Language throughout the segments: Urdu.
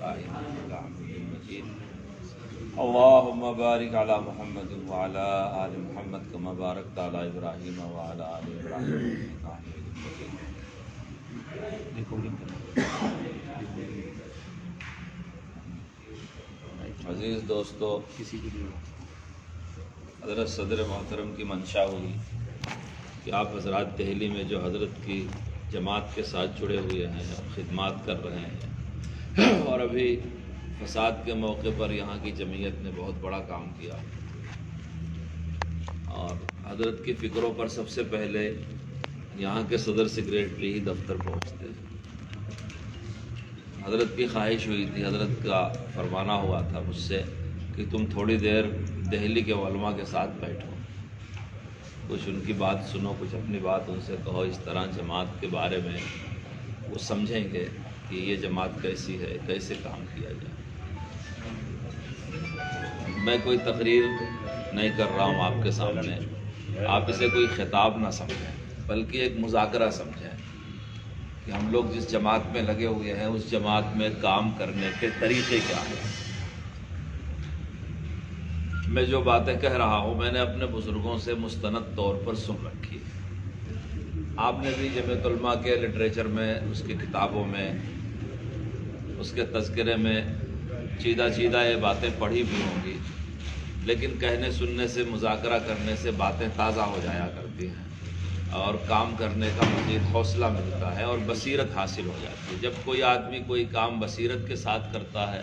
إبراهيم إنك حميد مجيد اللهم بارك على محمد وعلى آل محمد كما باركت على إبراهيم وعلى آل إبراهيم إنك حميد مجيد. عزیز دوستو، حضرت صدر محترم کی منشا ہوئی کہ آپ حضرات دہلی میں جو حضرت کی جماعت کے ساتھ جڑے ہوئے ہیں، خدمات کر رہے ہیں، اور ابھی فساد کے موقع پر یہاں کی جمعیت نے بہت بڑا کام کیا، اور حضرت کی فکروں پر سب سے پہلے یہاں کے صدر سیکریٹری ہی دفتر پہنچتے ہیں۔ حضرت کی خواہش ہوئی تھی، حضرت کا فرمانا ہوا تھا مجھ سے کہ تم تھوڑی دیر دہلی کے علماء کے ساتھ بیٹھو، کچھ ان کی بات سنو، کچھ اپنی بات ان سے کہو، اس طرح جماعت کے بارے میں وہ سمجھیں گے کہ یہ جماعت کیسی ہے، کیسے کام کیا جائے۔ میں کوئی تقریر نہیں کر رہا ہوں آپ کے سامنے، آپ اسے کوئی خطاب نہ سمجھیں بلکہ ایک مذاکرہ سمجھیں کہ ہم لوگ جس جماعت میں لگے ہوئے ہیں اس جماعت میں کام کرنے کے طریقے کیا ہیں۔ میں جو باتیں کہہ رہا ہوں میں نے اپنے بزرگوں سے مستند طور پر سن رکھی ہے۔ آپ نے بھی جمعیت علماء کے لٹریچر میں، اس کی کتابوں میں، اس کے تذکرے میں چیدہ یہ باتیں پڑھی بھی ہوں گی، لیکن کہنے سننے سے، مذاکرہ کرنے سے باتیں تازہ ہو جایا کرتی ہیں اور کام کرنے کا مزید حوصلہ ملتا ہے اور بصیرت حاصل ہو جاتی ہے۔ جب کوئی آدمی کوئی کام بصیرت کے ساتھ کرتا ہے،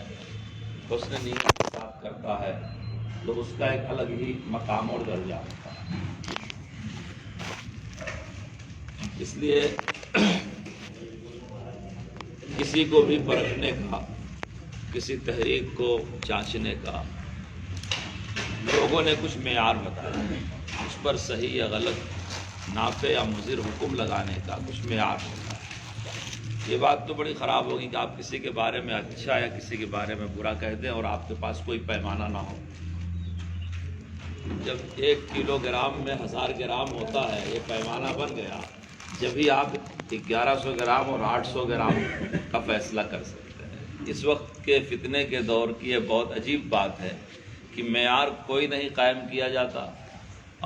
حسن نیت کے ساتھ کرتا ہے، تو اس کا ایک الگ ہی مقام اور درجہ ہوتا ہے۔ اس لیے کسی کو بھی پرکھنے کا، کسی تحریک کو جانچنے کا لوگوں نے کچھ معیار بتایا، اس پر صحیح یا غلط، نافع یا مضر حکم لگانے کا کچھ معیار ہوتا ہے۔ یہ بات تو بڑی خراب ہوگی کہ آپ کسی کے بارے میں اچھا یا کسی کے بارے میں برا کہہ دیں اور آپ کے پاس کوئی پیمانہ نہ ہو۔ جب 1 کلو گرام میں 1000 گرام ہوتا ہے، یہ پیمانہ بن گیا، جبھی آپ 1100 گرام اور 800 گرام کا فیصلہ کر سکتے ہیں۔ اس وقت کے فتنے کے دور کی یہ بہت عجیب بات ہے کہ معیار کوئی نہیں قائم کیا جاتا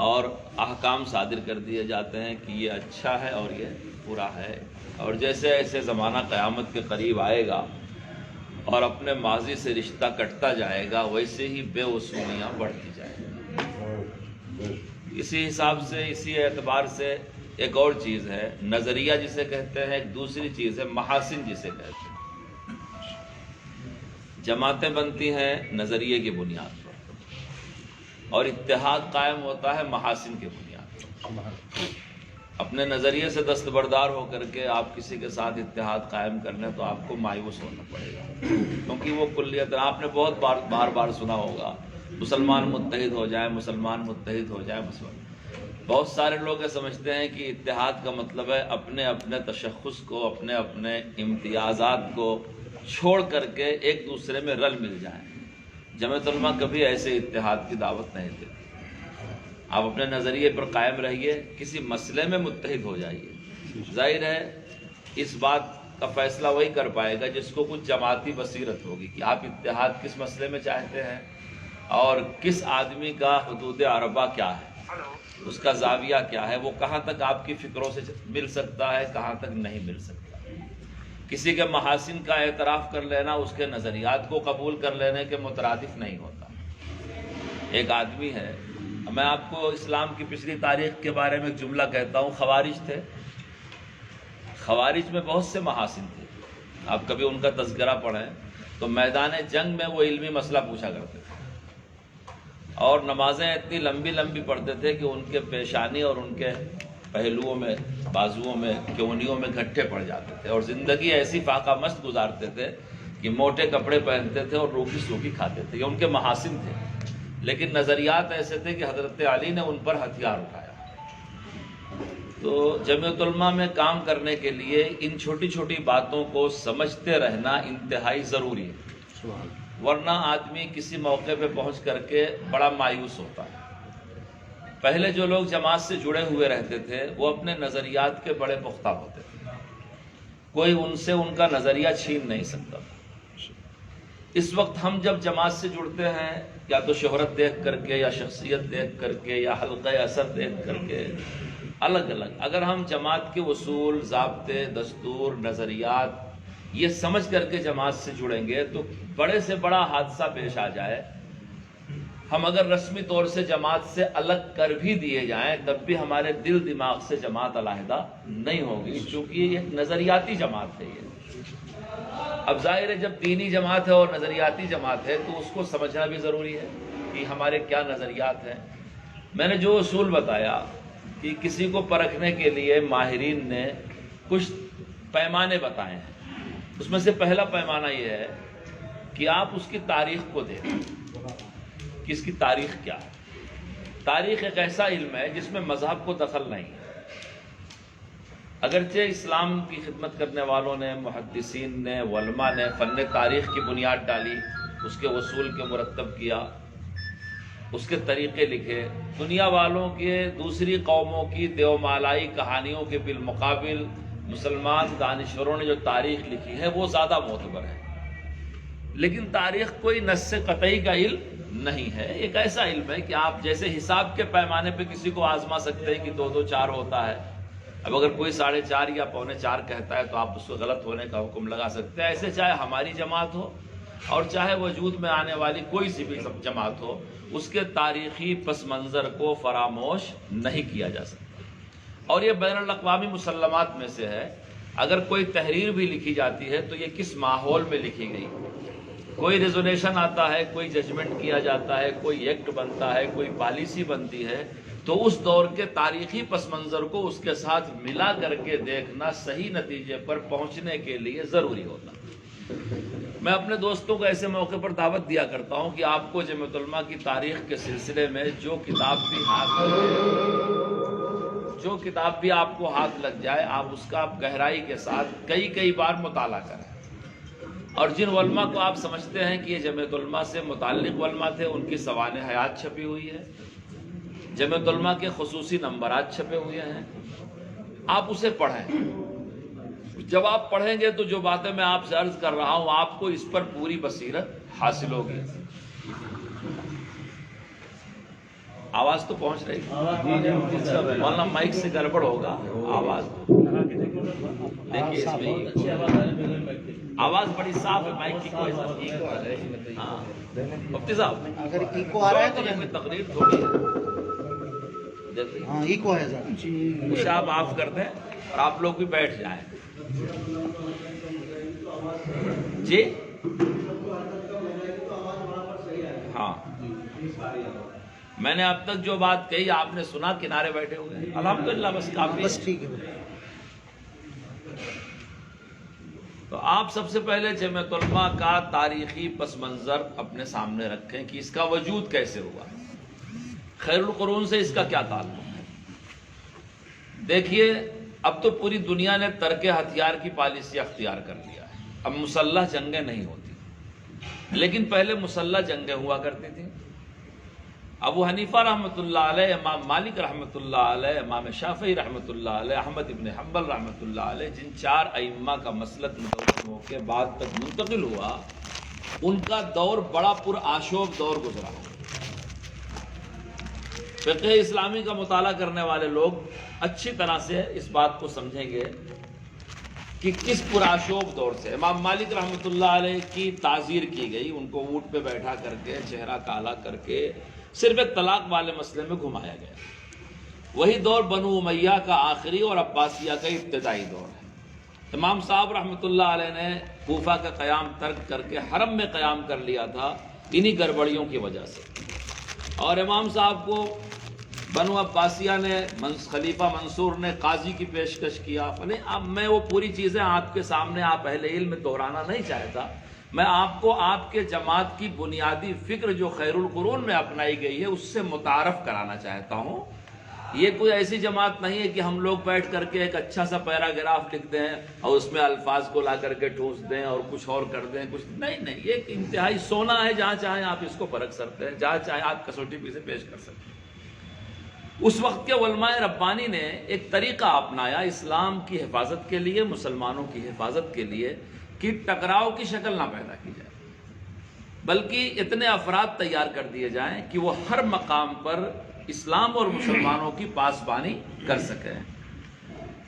اور احکام صادر کر دیے جاتے ہیں کہ یہ اچھا ہے اور یہ برا ہے، اور جیسے ایسے زمانہ قیامت کے قریب آئے گا اور اپنے ماضی سے رشتہ کٹتا جائے گا، ویسے ہی بے وصولیاں بڑھتی جائیں گی۔ اسی حساب سے، اسی اعتبار سے ایک اور چیز ہے نظریہ جسے کہتے ہیں، ایک دوسری چیز ہے محاسن جسے کہتے ہیں۔ جماعتیں بنتی ہیں نظریے کی بنیاد پر اور اتحاد قائم ہوتا ہے محاسن کی بنیاد پر۔ اپنے نظریے سے دستبردار ہو کر کے آپ کسی کے ساتھ اتحاد قائم کر لیں تو آپ کو مایوس ہونا پڑے گا، کیونکہ وہ کلیت، آپ نے بہت بار سنا ہوگا مسلمان متحد ہو جائیں، مسلمان متحد ہو جائیں، بہت سارے لوگ یہ سمجھتے ہیں کہ اتحاد کا مطلب ہے اپنے اپنے تشخص کو، اپنے اپنے امتیازات کو چھوڑ کر کے ایک دوسرے میں رل مل جائیں۔ جمعیت علماء کبھی ایسے اتحاد کی دعوت نہیں دیتی۔ آپ اپنے نظریے پر قائم رہیے، کسی مسئلے میں متحد ہو جائیے۔ ظاہر ہے اس بات کا فیصلہ وہی کر پائے گا جس کو کچھ جماعتی بصیرت ہوگی کہ آپ اتحاد کس مسئلے میں چاہتے ہیں اور کس آدمی کا حدود اربع کیا ہے، اس کا زاویہ کیا ہے، وہ کہاں تک آپ کی فکروں سے مل سکتا ہے، کہاں تک نہیں مل سکتا۔ کسی کے محاسن کا اعتراف کر لینا اس کے نظریات کو قبول کر لینے کے مترادف نہیں ہوتا۔ ایک آدمی ہے، میں آپ کو اسلام کی پچھلی تاریخ کے بارے میں ایک جملہ کہتا ہوں، خوارج تھے، خوارج میں بہت سے محاسن تھے، آپ کبھی ان کا تذکرہ پڑھیں تو میدان جنگ میں وہ علمی مسئلہ پوچھا کرتے تھے اور نمازیں اتنی لمبی لمبی پڑھتے تھے کہ ان کے پیشانی اور ان کے پہلوؤں میں، بازوؤں میں، کونیوں میں گھٹے پڑ جاتے تھے، اور زندگی ایسی فاقہ مست گزارتے تھے کہ موٹے کپڑے پہنتے تھے اور روکھی سوکھی کھاتے تھے۔ یہ ان کے محاسن تھے، لیکن نظریات ایسے تھے کہ حضرت علی نے ان پر ہتھیار اٹھایا۔ تو جمعیت علماء میں کام کرنے کے لیے ان چھوٹی چھوٹی باتوں کو سمجھتے رہنا انتہائی ضروری ہے، ورنہ آدمی کسی موقع پہ پہنچ کر کے بڑا مایوس ہوتا ہے۔ پہلے جو لوگ جماعت سے جڑے ہوئے رہتے تھے وہ اپنے نظریات کے بڑے پختہ ہوتے تھے، کوئی ان سے ان کا نظریہ چھین نہیں سکتا تھا۔ اس وقت ہم جب جماعت سے جڑتے ہیں یا تو شہرت دیکھ کر کے یا شخصیت دیکھ کر کے یا حلقہ اثر دیکھ کر کے الگ الگ، اگر ہم جماعت کے اصول، ضابطے، دستور، نظریات یہ سمجھ کر کے جماعت سے جڑیں گے تو بڑے سے بڑا حادثہ پیش آ جائے، ہم اگر رسمی طور سے جماعت سے الگ کر بھی دیے جائیں تب بھی ہمارے دل دماغ سے جماعت علیحدہ نہیں ہوگی، چونکہ یہ ایک نظریاتی جماعت ہے۔ یہ اب ظاہر ہے جب دینی جماعت ہے اور نظریاتی جماعت ہے تو اس کو سمجھنا بھی ضروری ہے کہ ہمارے کیا نظریات ہیں۔ میں نے جو اصول بتایا کہ کسی کو پرکھنے کے لیے ماہرین نے کچھ پیمانے بتائے ہیں، اس میں سے پہلا پیمانہ یہ ہے کہ آپ اس کی تاریخ کو دیکھیں کہ اس کی تاریخ کیا ہے۔ تاریخ ایک ایسا علم ہے جس میں مذہب کو دخل نہیں ہے۔ اگرچہ اسلام کی خدمت کرنے والوں نے، محدثین نے، علماء نے فن تاریخ کی بنیاد ڈالی، اس کے اصول کے مرتب کیا، اس کے طریقے لکھے، دنیا والوں کے دوسری قوموں کی دیومالائی کہانیوں کے بالمقابل مسلمان دانشوروں نے جو تاریخ لکھی ہے وہ زیادہ معتبر ہے۔ لیکن تاریخ کوئی نص قطعی کا علم نہیں ہے، ایک ایسا علم ہے کہ آپ جیسے حساب کے پیمانے پہ کسی کو آزما سکتے ہیں کہ 2 2 4 ہوتا ہے، اب اگر کوئی 4.5 یا 3.25 کہتا ہے تو آپ اس کو غلط ہونے کا حکم لگا سکتے ہیں۔ ایسے چاہے ہماری جماعت ہو اور چاہے وجود میں آنے والی کوئی سی بھی جماعت ہو، اس کے تاریخی پس منظر کو فراموش نہیں کیا جا سکتا۔ اور یہ بین الاقوامی مسلمات میں سے ہے۔ اگر کوئی تحریر بھی لکھی جاتی ہے تو یہ کس ماحول میں لکھی گئی، کوئی ریزولیشن آتا ہے، کوئی ججمنٹ کیا جاتا ہے، کوئی ایکٹ بنتا ہے، کوئی پالیسی بنتی ہے، تو اس دور کے تاریخی پس منظر کو اس کے ساتھ ملا کر کے دیکھنا صحیح نتیجے پر پہنچنے کے لیے ضروری ہوتا ہے۔ میں اپنے دوستوں کو ایسے موقع پر دعوت دیا کرتا ہوں کہ آپ کو جمعیت علماء کی تاریخ کے سلسلے میں جو کتاب بھی آپ کو ہاتھ لگ جائے، آپ اس کا گہرائی کے ساتھ کئی بار مطالعہ کریں، اور جن علماء کو آپ سمجھتے ہیں کہ یہ جمعیت علماء سے متعلق علماء تھے، ان کی سوانح حیات چھپی ہوئی ہے، جمعیت علماء کے خصوصی نمبرات چھپے ہوئے ہیں، آپ اسے پڑھیں۔ جب آپ پڑھیں گے تو جو باتیں میں آپ سے عرض کر رہا ہوں آپ کو اس پر پوری بصیرت حاصل ہوگی۔ آواز تو پہنچ رہی ہے؟ مولانا مائک سے گڑبڑ ہوگا، آواز دیکھیے اس میں آواز بڑی صاف ہے، مائک کی کوئی ضرورت۔ ہاں مفتی صاحب اگر ایکو آ رہا ہے تو کوئی تقریر تھوڑی ہے، ہاں ایکو ہے ذرا اسے آپ آف کر دیں اور آپ لوگ بھی بیٹھ جائیں۔ جی ہاں، میں نے اب تک جو بات کہی آپ نے سنا، کنارے بیٹھے ہوئے ہیں، الحمدللہ بس کافی۔ بس ٹھیک ہے۔ تو آپ سب سے پہلے جمعیت علماء کا تاریخی پس منظر اپنے سامنے رکھیں کہ اس کا وجود کیسے ہوا، خیر القرون سے اس کا کیا تعلق ہے۔ دیکھیے اب تو پوری دنیا نے ترک ہتھیار کی پالیسی اختیار کر لیا ہے، اب مسلح جنگیں نہیں ہوتی، لیکن پہلے مسلح جنگیں ہوا کرتی تھیں۔ ابو حنیفہ رحمۃ اللہ علیہ، امام مالک رحمۃ اللہ علیہ، امام شافعی رحمۃ اللہ علیہ، احمد ابن حنبل رحمۃ اللہ علیہ، جن 4 ائمہ کا مسلک مدون ہو کے بعد تک منتقل ہوا، ان کا دور بڑا پرآشوب دور گزرا۔ فقہ اسلامی کا مطالعہ کرنے والے لوگ اچھی طرح سے اس بات کو سمجھیں گے کہ کس پرآشوب دور سے امام مالک رحمۃ اللہ علیہ کی تعزیر کی گئی، ان کو اونٹ پہ بیٹھا کر کے، چہرہ کالا کر کے، صرف ایک طلاق والے مسئلے میں گھمایا گیا۔ وہی دور بنو امیہ کا آخری اور عباسیہ کا ابتدائی دور ہے۔ امام صاحب رحمۃ اللہ علیہ نے کوفہ کا قیام ترک کر کے حرم میں قیام کر لیا تھا انہی گڑبڑیوں کی وجہ سے، اور امام صاحب کو بنو عباسیہ نے، خلیفہ منصور نے قاضی کی پیشکش کیا۔ اب میں وہ پوری چیزیں آپ کے سامنے، آپ اہل علم میں دہرانا نہیں چاہتا، میں آپ کو آپ کے جماعت کی بنیادی فکر جو خیر القرون میں اپنائی گئی ہے اس سے متعارف کرانا چاہتا ہوں۔ یہ کوئی ایسی جماعت نہیں ہے کہ ہم لوگ بیٹھ کر کے ایک اچھا سا پیراگراف لکھ دیں اور اس میں الفاظ کو لا کر کے ٹھوس دیں اور کچھ اور کر دیں، کچھ نہیں، یہ ایک انتہائی سونا ہے، جہاں چاہیں آپ اس کو پرکھ سکتے ہیں، جہاں چاہیں آپ کسوٹی پہ سے پیش کر سکتے ہیں۔ اس وقت کے علماء ربانی نے ایک طریقہ اپنایا اسلام کی حفاظت کے لیے، مسلمانوں کی حفاظت کے لیے، کہ ٹکراؤ کی شکل نہ پیدا کی جائے۔ بلکہ اتنے افراد تیار کر دیے جائیں کہ وہ ہر مقام پر اسلام اور مسلمانوں کی پاسبانی کر سکیں۔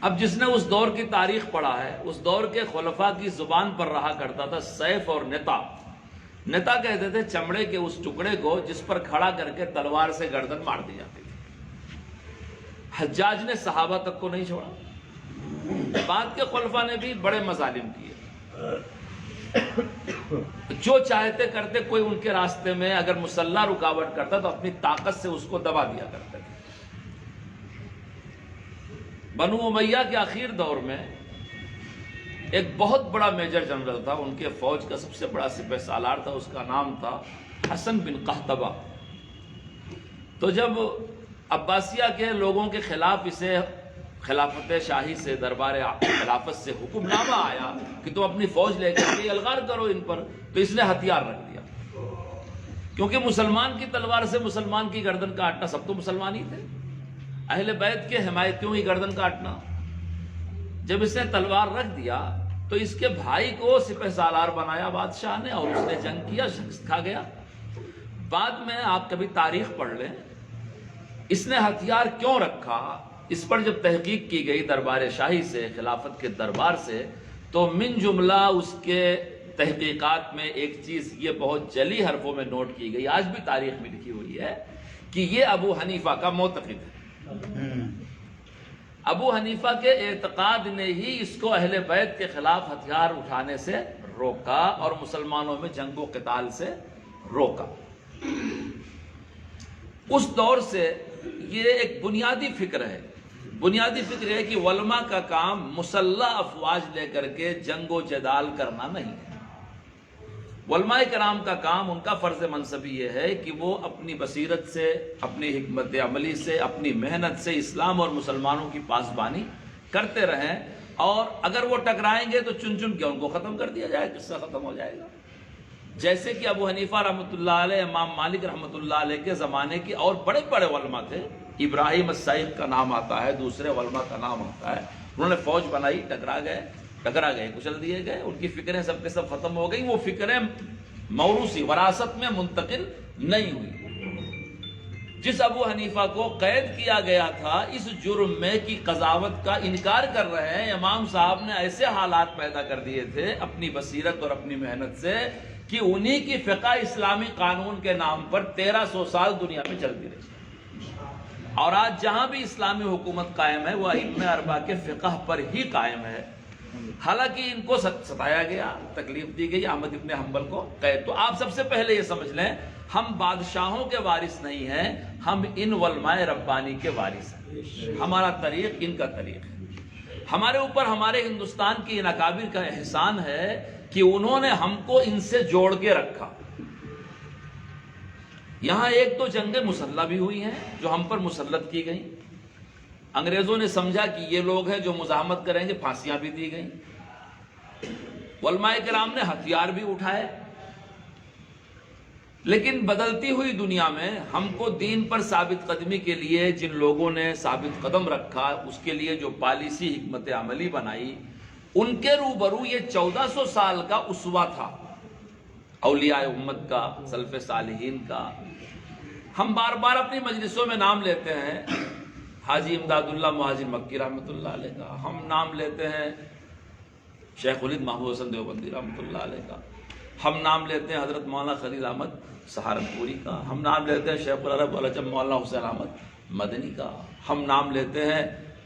اب جس نے اس دور کی تاریخ پڑھا ہے، اس دور کے خلفاء کی زبان پر رہا کرتا تھا سیف اور نتا۔ نتا کہتے تھے چمڑے کے اس ٹکڑے کو جس پر کھڑا کر کے تلوار سے گردن مار دی جاتی تھی۔ حجاج نے صحابہ تک کو نہیں چھوڑا، بعد کے خلفاء نے بھی بڑے مظالم کیے، جو چاہتے کرتے، کوئی ان کے راستے میں اگر مسلح رکاوٹ کرتا تو اپنی طاقت سے اس کو دبا دیا کرتے تھے۔ بنو امیہ کے آخر دور میں ایک بہت بڑا میجر جنرل تھا، ان کے فوج کا سب سے بڑا سپہ سالار تھا، اس کا نام تھا حسن بن قحطبہ۔ تو جب عباسیہ کے لوگوں کے خلاف اسے خلافت شاہی سے، دربار خلافت سے حکم نامہ آیا کہ تم اپنی فوج لے کر کے الغار کرو ان پر، تو اس نے ہتھیار رکھ دیا، کیونکہ مسلمان کی تلوار سے مسلمان کی گردن کاٹنا، سب تو مسلمان ہی تھے، اہل بیت کے حمایتیوں کی گردن کاٹنا۔ جب اس نے تلوار رکھ دیا تو اس کے بھائی کو سپہ سالار بنایا بادشاہ نے، اور اس نے جنگ کیا، شکست کھا گیا۔ بعد میں آپ کبھی تاریخ پڑھ لیں، اس نے ہتھیار کیوں رکھا، اس پر جب تحقیق کی گئی دربار شاہی سے، خلافت کے دربار سے، تو من جملہ اس کے تحقیقات میں ایک چیز یہ بہت جلی حرفوں میں نوٹ کی گئی، آج بھی تاریخ میں لکھی ہوئی ہے، کہ یہ ابو حنیفہ کا معتقد ہے۔ ابو حنیفہ کے اعتقاد نے ہی اس کو اہل بیت کے خلاف ہتھیار اٹھانے سے روکا اور مسلمانوں میں جنگ و قتال سے روکا۔ اس دور سے یہ ایک بنیادی فکر ہے، بنیادی فکر ہے کہ علماء کا کام مسلح افواج لے کر کے جنگ و جدال کرنا نہیں ہے۔ علماء کرام کا کام، ان کا فرض منصبی یہ ہے کہ وہ اپنی بصیرت سے، اپنی حکمت عملی سے، اپنی محنت سے اسلام اور مسلمانوں کی پاسبانی کرتے رہیں، اور اگر وہ ٹکرائیں گے تو چن چن کے ان کو ختم کر دیا جائے، قصہ ختم ہو جائے گا۔ جیسے کہ ابو حنیفہ رحمۃ اللہ علیہ، امام مالک رحمۃ اللہ علیہ کے زمانے کے اور بڑے بڑے علماء تھے، ابراہیم السائق کا نام آتا ہے، دوسرے علماء کا نام آتا ہے، انہوں نے فوج بنائی، ٹکرا گئے، کچل دیے گئے، ان کی فکریں سب کے سب ختم ہو گئی، وہ فکریں موروثی وراثت میں منتقل نہیں ہوئی۔ جس ابو حنیفہ کو قید کیا گیا تھا اس جرم میں کی قضاوت کا انکار کر رہے ہیں، امام صاحب نے ایسے حالات پیدا کر دیے تھے اپنی بصیرت اور اپنی محنت سے کہ انہی کی فقہ اسلامی قانون کے نام پر 1300 سال دنیا میں چلتی رہی، اور آج جہاں بھی اسلامی حکومت قائم ہے وہ ائمہ اربعہ کے فقہ پر ہی قائم ہے۔ حالانکہ ان کو ستایا گیا، تکلیف دی گئی، احمد ابن حنبل کو قید۔ تو آپ سب سے پہلے یہ سمجھ لیں، ہم بادشاہوں کے وارث نہیں ہیں، ہم ان علماء ربانی کے وارث ہیں، ہمارا طریق ان کا طریق ہے۔ ہمارے اوپر ہمارے ہندوستان کی ان اکابر کا احسان ہے کہ انہوں نے ہم کو ان سے جوڑ کے رکھا۔ یہاں ایک دو جنگیں مسلح بھی ہوئی ہیں جو ہم پر مسلط کی گئیں، انگریزوں نے سمجھا کہ یہ لوگ ہیں جو مزاحمت کریں گے، پھانسیاں بھی دی گئیں، علماء کرام نے ہتھیار بھی اٹھائے۔ لیکن بدلتی ہوئی دنیا میں ہم کو دین پر ثابت قدمی کے لیے جن لوگوں نے ثابت قدم رکھا، اس کے لیے جو پالیسی حکمت عملی بنائی، ان کے روبرو یہ 1400 سال کا اسوہ تھا، اولیاء امت کا، سلف صالحین کا۔ ہم بار بار اپنی مجلسوں میں نام لیتے ہیں حاجی امداد اللہ مہاجر مکی رحمۃ اللہ علیہ کا، ہم نام لیتے ہیں شیخ ولید محمود حسن دیوبندی رحمۃ اللہ علیہ کا، ہم نام لیتے ہیں حضرت مولانا خلیل احمد سہارنپوری کا، ہم نام لیتے ہیں شیخ العرب العجم مولانا حسین احمد مدنی کا، ہم نام لیتے ہیں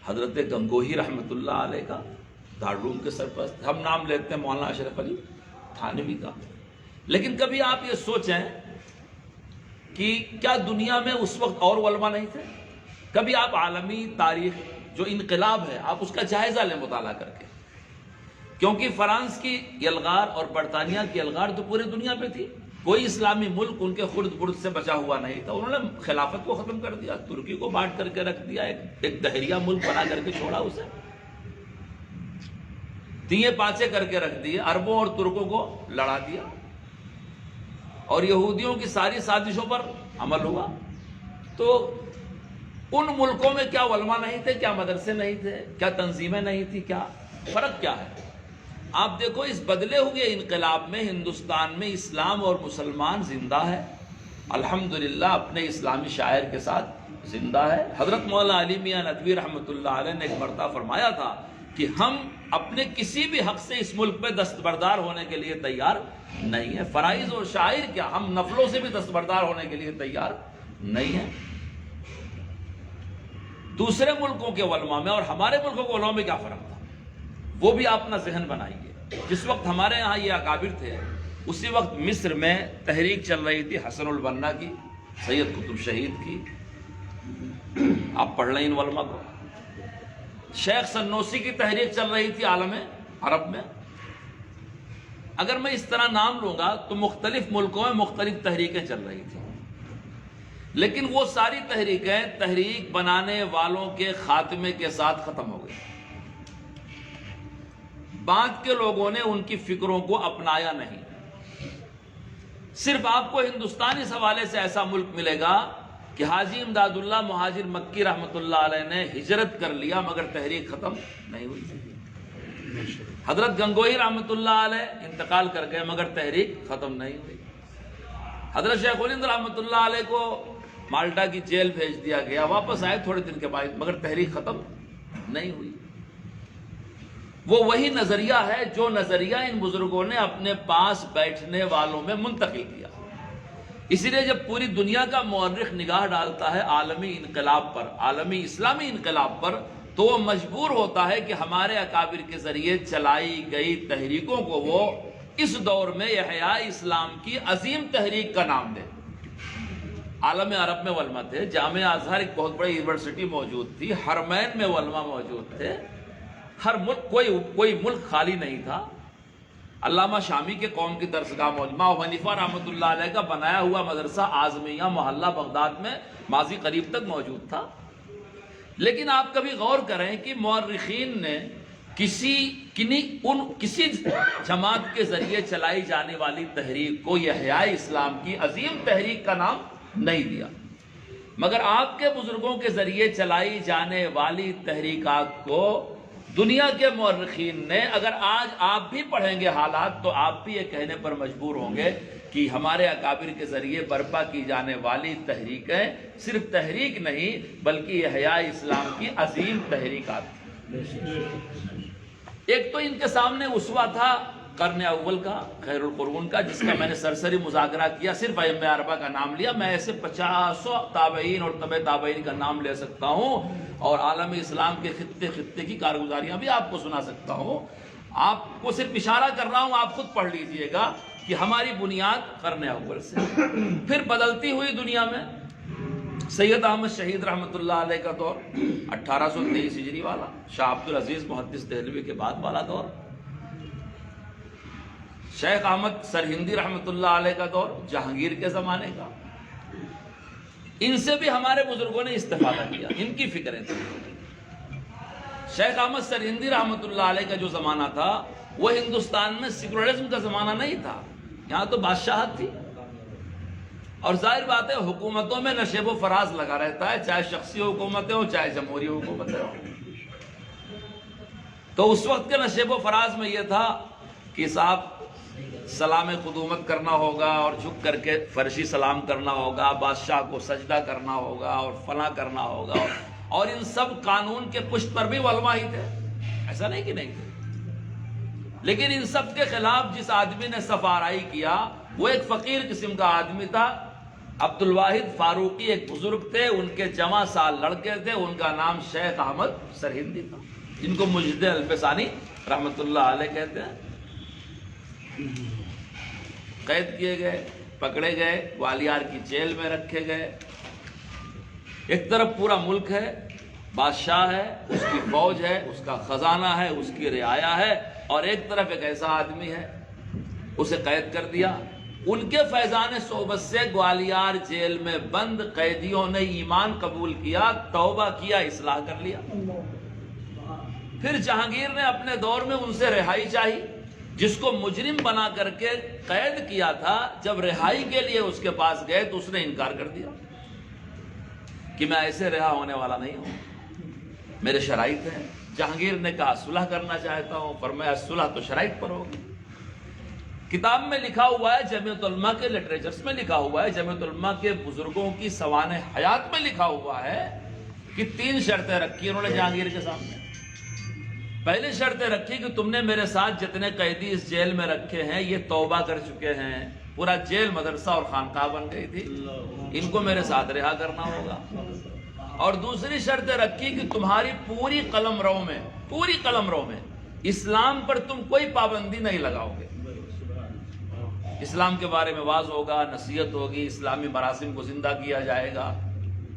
حضرت گنگوہی رحمۃ اللہ علیہ کا، دارالعلوم کے سرپرست، ہم نام لیتے ہیں مولانا اشرف علی تھانوی کا۔ لیکن کبھی آپ یہ سوچیں کہ کیا دنیا میں اس وقت اور علماء نہیں تھے؟ کبھی آپ عالمی تاریخ جو انقلاب ہے آپ اس کا جائزہ لیں مطالعہ کر کے، کیونکہ فرانس کی یلغار اور برطانیہ کی یلغار تو پوری دنیا پہ تھی، کوئی اسلامی ملک ان کے خرد برد سے بچا ہوا نہیں تھا، انہوں نے خلافت کو ختم کر دیا، ترکی کو بانٹ کر کے رکھ دیا، ایک دہریہ ملک بنا کر کے چھوڑا، اسے تیے پاچے کر کے رکھ دیے، عربوں اور ترکوں کو لڑا دیا، اور یہودیوں کی ساری سازشوں پر عمل ہوا۔ تو ان ملکوں میں کیا علماء نہیں تھے، کیا مدرسے نہیں تھے، کیا تنظیمیں نہیں تھی، کیا فرق کیا ہے؟ آپ دیکھو اس بدلے ہوئے انقلاب میں ہندوستان میں اسلام اور مسلمان زندہ ہے، الحمدللہ اپنے اسلامی شاعر کے ساتھ زندہ ہے۔ حضرت مولانا علی میاں ندوی رحمۃ اللہ علیہ نے ایک مرتبہ فرمایا تھا کہ ہم اپنے کسی بھی حق سے اس ملک پہ دستبردار ہونے کے لیے تیار نہیں ہیں، فرائض اور شاعر کیا، ہم نفلوں سے بھی دستبردار ہونے کے لیے تیار نہیں ہیں۔ دوسرے ملکوں کے علماء میں اور ہمارے ملکوں کے علماء میں کیا فرق تھا، وہ بھی آپ اپنا ذہن بنائیے۔ جس وقت ہمارے ہاں یہ اکابر تھے، اسی وقت مصر میں تحریک چل رہی تھی حسن البنا کی، سید قطب شہید کی، آپ پڑھ لیں ان علماء کو۔ شیخ سنوسی کی تحریک چل رہی تھی عالم عرب میں۔ اگر میں اس طرح نام لوں گا تو مختلف ملکوں میں مختلف تحریکیں چل رہی تھیں، لیکن وہ ساری تحریکیں تحریک بنانے والوں کے خاتمے کے ساتھ ختم ہو گئی۔ بعد کے لوگوں نے ان کی فکروں کو اپنایا نہیں۔ صرف آپ کو ہندوستان اس حوالے سے ایسا ملک ملے گا کہ حاجی امداد اللہ مہاجر مکی رحمۃ اللہ علیہ نے ہجرت کر لیا مگر تحریک ختم نہیں ہوئی۔ حضرت گنگوئی رحمۃ اللہ علیہ انتقال کر گئے مگر تحریک ختم نہیں ہوئی۔ حضرت شیخ الہند رحمۃ اللہ علیہ کو مالٹا کی جیل بھیج دیا گیا، واپس آئے تھوڑے دن کے بعد مگر تحریک ختم نہیں ہوئی۔ وہ وہی نظریہ ہے جو نظریہ ان بزرگوں نے اپنے پاس بیٹھنے والوں میں منتقل کیا۔ اسی لیے جب پوری دنیا کا مورخ نگاہ ڈالتا ہے عالمی انقلاب پر، عالمی اسلامی انقلاب پر، تو وہ مجبور ہوتا ہے کہ ہمارے اکابر کے ذریعے چلائی گئی تحریکوں کو وہ اس دور میں احیاء اسلام کی عظیم تحریک کا نام دے۔ عالم عرب میں علماء تھے، جامعہ ازہر ایک بہت بڑی یونیورسٹی موجود تھی، حرمین میں علماء موجود تھے، ہر ملک کوئی ملک خالی نہیں تھا۔ علامہ شامی کے قوم کی درسگاہ موجود، امام ابو حنیفہ رحمۃ اللہ علیہ کا بنایا ہوا مدرسہ اعظمیہ محلہ بغداد میں ماضی قریب تک موجود تھا۔ لیکن آپ کبھی غور کریں کہ مورخین نے کسی جماعت کے ذریعے چلائی جانے والی تحریک کو احیاء اسلام کی عظیم تحریک کا نام نہیں دیا، مگر آپ کے بزرگوں کے ذریعے چلائی جانے والی تحریکات کو دنیا کے مورخین نے، اگر آج آپ بھی پڑھیں گے حالات تو آپ بھی یہ کہنے پر مجبور ہوں گے کہ ہمارے اکابر کے ذریعے برپا کی جانے والی تحریکیں صرف تحریک نہیں بلکہ احیاء اسلام کی عظیم تحریکات۔ ایک تو ان کے سامنے اسوہ تھا قرن اول کا، خیر القرون کا، جس کا میں نے سرسری مذاکرہ کیا، صرف ائمہ اربعہ کا نام لیا، میں ایسے 50 تابعین اور تبع تابعین کا نام لے سکتا ہوں اور عالم اسلام کے خطے کی کارگزاریاں بھی آپ کو سنا سکتا ہوں۔ آپ کو صرف اشارہ کر رہا ہوں، آپ خود پڑھ لیجئے گا کہ ہماری بنیاد قرن اول سے۔ پھر بدلتی ہوئی دنیا میں سید احمد شہید رحمۃ اللہ علیہ کا دور، 1823 ہجری والا، شاہ عبد العزیز محدث دہلوی کے بعد والا دور، شیخ احمد سرہندی رحمۃ اللہ علیہ کا دور، جہانگیر کے زمانے کا، ان سے بھی ہمارے بزرگوں نے استفادہ کیا، ان کی فکریں تھیں۔ شیخ احمد سرہندی رحمۃ اللہ علیہ کا جو زمانہ تھا وہ ہندوستان میں سیکولرزم کا زمانہ نہیں تھا، یہاں تو بادشاہت تھی، اور ظاہر بات ہے حکومتوں میں نشیب و فراز لگا رہتا ہے، چاہے شخصی حکومتیں ہوں چاہے جمہوری حکومتیں ہوں۔ تو اس وقت کے نشیب و فراز میں یہ تھا کہ صاحب سلام خدومت کرنا ہوگا اور جھک کر کے فرشی سلام کرنا ہوگا، بادشاہ کو سجدہ کرنا ہوگا اور فلاں کرنا ہوگا، اور ان سب قانون کے پشت پر بھی علماء ہی تھے، ایسا نہیں کہ نہیں تھے۔ لیکن ان سب کے خلاف جس آدمی نے صف آرائی کیا وہ ایک فقیر قسم کا آدمی تھا، عبد الواحد فاروقی ایک بزرگ تھے، ان کے جمع سال لڑکے تھے، ان کا نام شیخ احمد سرہندی تھا، جن کو مجد الفسانی رحمۃ اللہ علیہ کہتے ہیں۔ قید کیے گئے، پکڑے گئے، گوالیار کی جیل میں رکھے گئے۔ ایک طرف پورا ملک ہے، بادشاہ ہے، اس کی فوج ہے، اس کا خزانہ ہے، اس کی رعایا ہے، اور ایک طرف ایک ایسا آدمی ہے، اسے قید کر دیا۔ ان کے فیضان صحبت سے گوالیار جیل میں بند قیدیوں نے ایمان قبول کیا، توبہ کیا، اصلاح کر لیا۔ پھر جہانگیر نے اپنے دور میں ان سے رہائی چاہی، جس کو مجرم بنا کر کے قید کیا تھا، جب رہائی کے لیے اس کے پاس گئے تو اس نے انکار کر دیا کہ میں ایسے رہا ہونے والا نہیں ہوں، میرے شرائط ہیں، جہانگیر نے کہا صلح کرنا چاہتا ہوں، فرمایا صلح تو شرائط پر ہوگی۔ کتاب میں لکھا ہوا ہے، جمعیت علماء کے لٹریچرز میں لکھا ہوا ہے، جمعیت علماء کے بزرگوں کی سوانح حیات میں لکھا ہوا ہے کہ 3 شرطیں رکھی انہوں نے جہانگیر کے سامنے۔ پہلی شرطیں رکھی کہ تم نے میرے ساتھ جتنے قیدی اس جیل میں رکھے ہیں یہ توبہ کر چکے ہیں، پورا جیل مدرسہ اور خانقاہ بن گئی تھی، ان کو میرے ساتھ رہا کرنا ہوگا۔ اور دوسری شرط رکھی کہ تمہاری پوری قلمرو میں اسلام پر تم کوئی پابندی نہیں لگاؤ گے، اسلام کے بارے میں واعظ ہوگا، نصیحت ہوگی، اسلامی مراسم کو زندہ کیا جائے گا،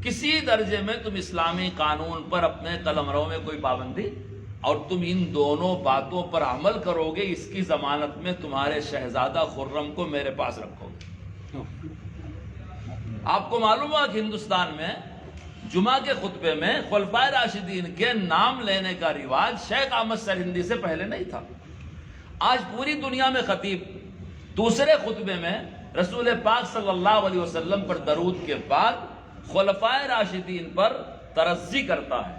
کسی درجے میں تم اسلامی قانون پر اپنے قلمرو میں کوئی پابندی، اور تم ان دونوں باتوں پر عمل کرو گے، اس کی ضمانت میں تمہارے شہزادہ خرم کو میرے پاس رکھو گے۔ آپ کو معلوم ہوا کہ ہندوستان میں جمعہ کے خطبے میں خلفائے راشدین کے نام لینے کا رواج شیخ احمد سرہندی سے پہلے نہیں تھا۔ آج پوری دنیا میں خطیب دوسرے خطبے میں رسول پاک صلی اللہ علیہ وسلم پر درود کے بعد خلفائے راشدین پر ترضی کرتا ہے،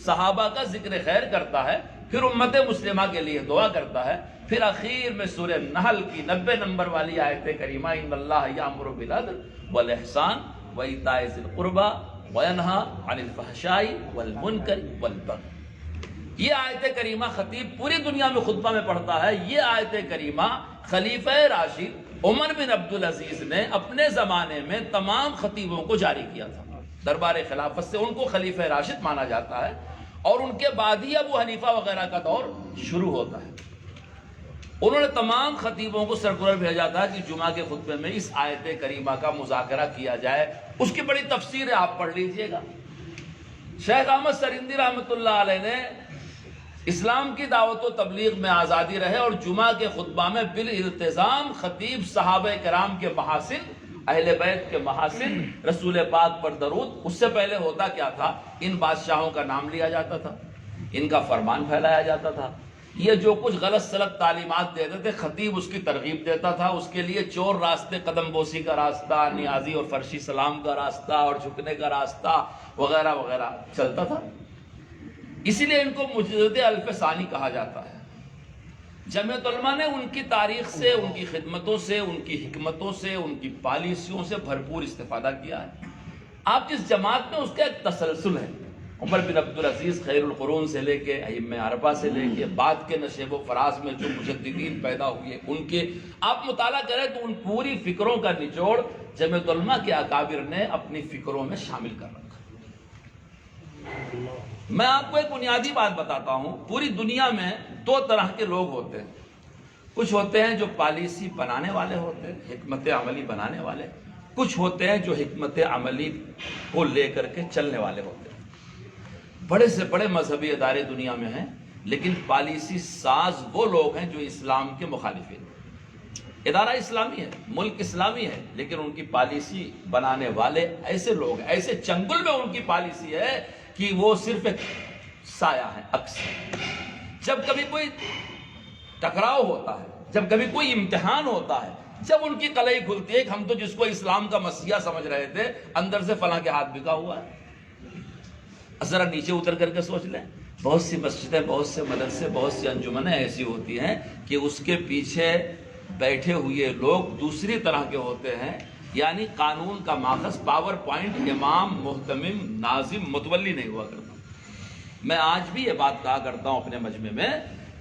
صحابہ کا ذکر خیر کرتا ہے، پھر امت مسلمہ کے لیے دعا کرتا ہے، پھر اخیر میں سورہ نحل کی 90 نمبر والی آیت کریمہ ان اللہ یامر بالعدل والاحسان وایتاء ذی القربی وینہی عن الفحشاء والمنکر والبغی، یہ آیت کریمہ خطیب پوری دنیا میں خطبہ میں پڑھتا ہے۔ یہ آیت کریمہ خلیفہ راشد عمر بن عبدالعزیز نے اپنے زمانے میں تمام خطیبوں کو جاری کیا تھا، دربار خلافت سے ان کو خلیفہ راشد مانا جاتا ہے، اور ان کے بعد ہی ابو حنیفہ وغیرہ کا دور شروع ہوتا ہے۔ انہوں نے تمام خطیبوں کو سرکولر بھیجا تھا کہ جمعہ کے خطبے میں اس آیت کریمہ کا مذاکرہ کیا جائے، اس کی بڑی تفسیر ہے، آپ پڑھ لیجئے گا۔ شیخ احمد سرہندی رحمۃ اللہ علیہ نے اسلام کی دعوت و تبلیغ میں آزادی رہے اور جمعہ کے خطبہ میں بالالتزام خطیب صحابہ کرام کے محاسن، اہل بیت کے محاسن، رسول پاک پر درود، اس سے پہلے ہوتا کیا تھا، ان بادشاہوں کا نام لیا جاتا تھا، ان کا فرمان پھیلایا جاتا تھا، یہ جو کچھ غلط سلط تعلیمات دیتے تھے خطیب اس کی ترغیب دیتا تھا، اس کے لیے چور راستے، قدم بوسی کا راستہ، نیازی اور فرشی سلام کا راستہ اور جھکنے کا راستہ وغیرہ وغیرہ چلتا تھا، اسی لیے ان کو مجدد الف ثانی کہا جاتا ہے۔ جمعیت علماء نے ان کی تاریخ سے، ان کی خدمتوں سے، ان کی حکمتوں سے، ان کی پالیسیوں سے بھرپور استفادہ کیا ہے۔ آپ جس جماعت میں اس کا ایک تسلسل ہے، عمر بن عبدالعزیز خیر القرون سے لے کے ائمہ اربعہ سے لے کے بعد کے نشیب و فراز میں جو مجددین پیدا ہوئے ان کے آپ مطالعہ کریں تو ان پوری فکروں کا نچوڑ جمعیت علماء کے اکابر نے اپنی فکروں میں شامل کر رکھا۔ میں آپ کو ایک بنیادی بات بتاتا ہوں، پوری دنیا میں 2 طرح کے لوگ ہوتے ہیں، کچھ ہوتے ہیں جو پالیسی بنانے والے ہوتے ہیں، حکمت عملی بنانے والے، کچھ ہوتے ہیں جو حکمت عملی کو لے کر کے چلنے والے ہوتے ہیں۔ بڑے سے بڑے مذہبی ادارے دنیا میں ہیں، لیکن پالیسی ساز وہ لوگ ہیں جو اسلام کے مخالفین ہیں۔ ادارہ اسلامی ہے، ملک اسلامی ہے، لیکن ان کی پالیسی بنانے والے ایسے لوگ ہیں، ایسے چنگل میں ان کی پالیسی ہے کہ وہ صرف ایک سایہ ہے، عکس ہے۔ جب کبھی کوئی ٹکراؤ ہوتا ہے، جب کبھی کوئی امتحان ہوتا ہے، جب ان کی کلئی کھلتی ہے کہ ہم تو جس کو اسلام کا مسیحا سمجھ رہے تھے اندر سے فلاں کے ہاتھ بکا ہوا ہے۔ ذرا نیچے اتر کر کے سوچ لیں، بہت سی مسجدیں، بہت سے مدرسے، بہت سی انجمنیں ایسی ہوتی ہیں کہ اس کے پیچھے بیٹھے ہوئے لوگ دوسری طرح کے ہوتے ہیں، یعنی قانون کا ماخذ، پاور پوائنٹ، امام، محتمم، ناظم، متولی نہیں ہوا کرتا۔ میں آج بھی یہ بات کہا کرتا ہوں اپنے مجمع میں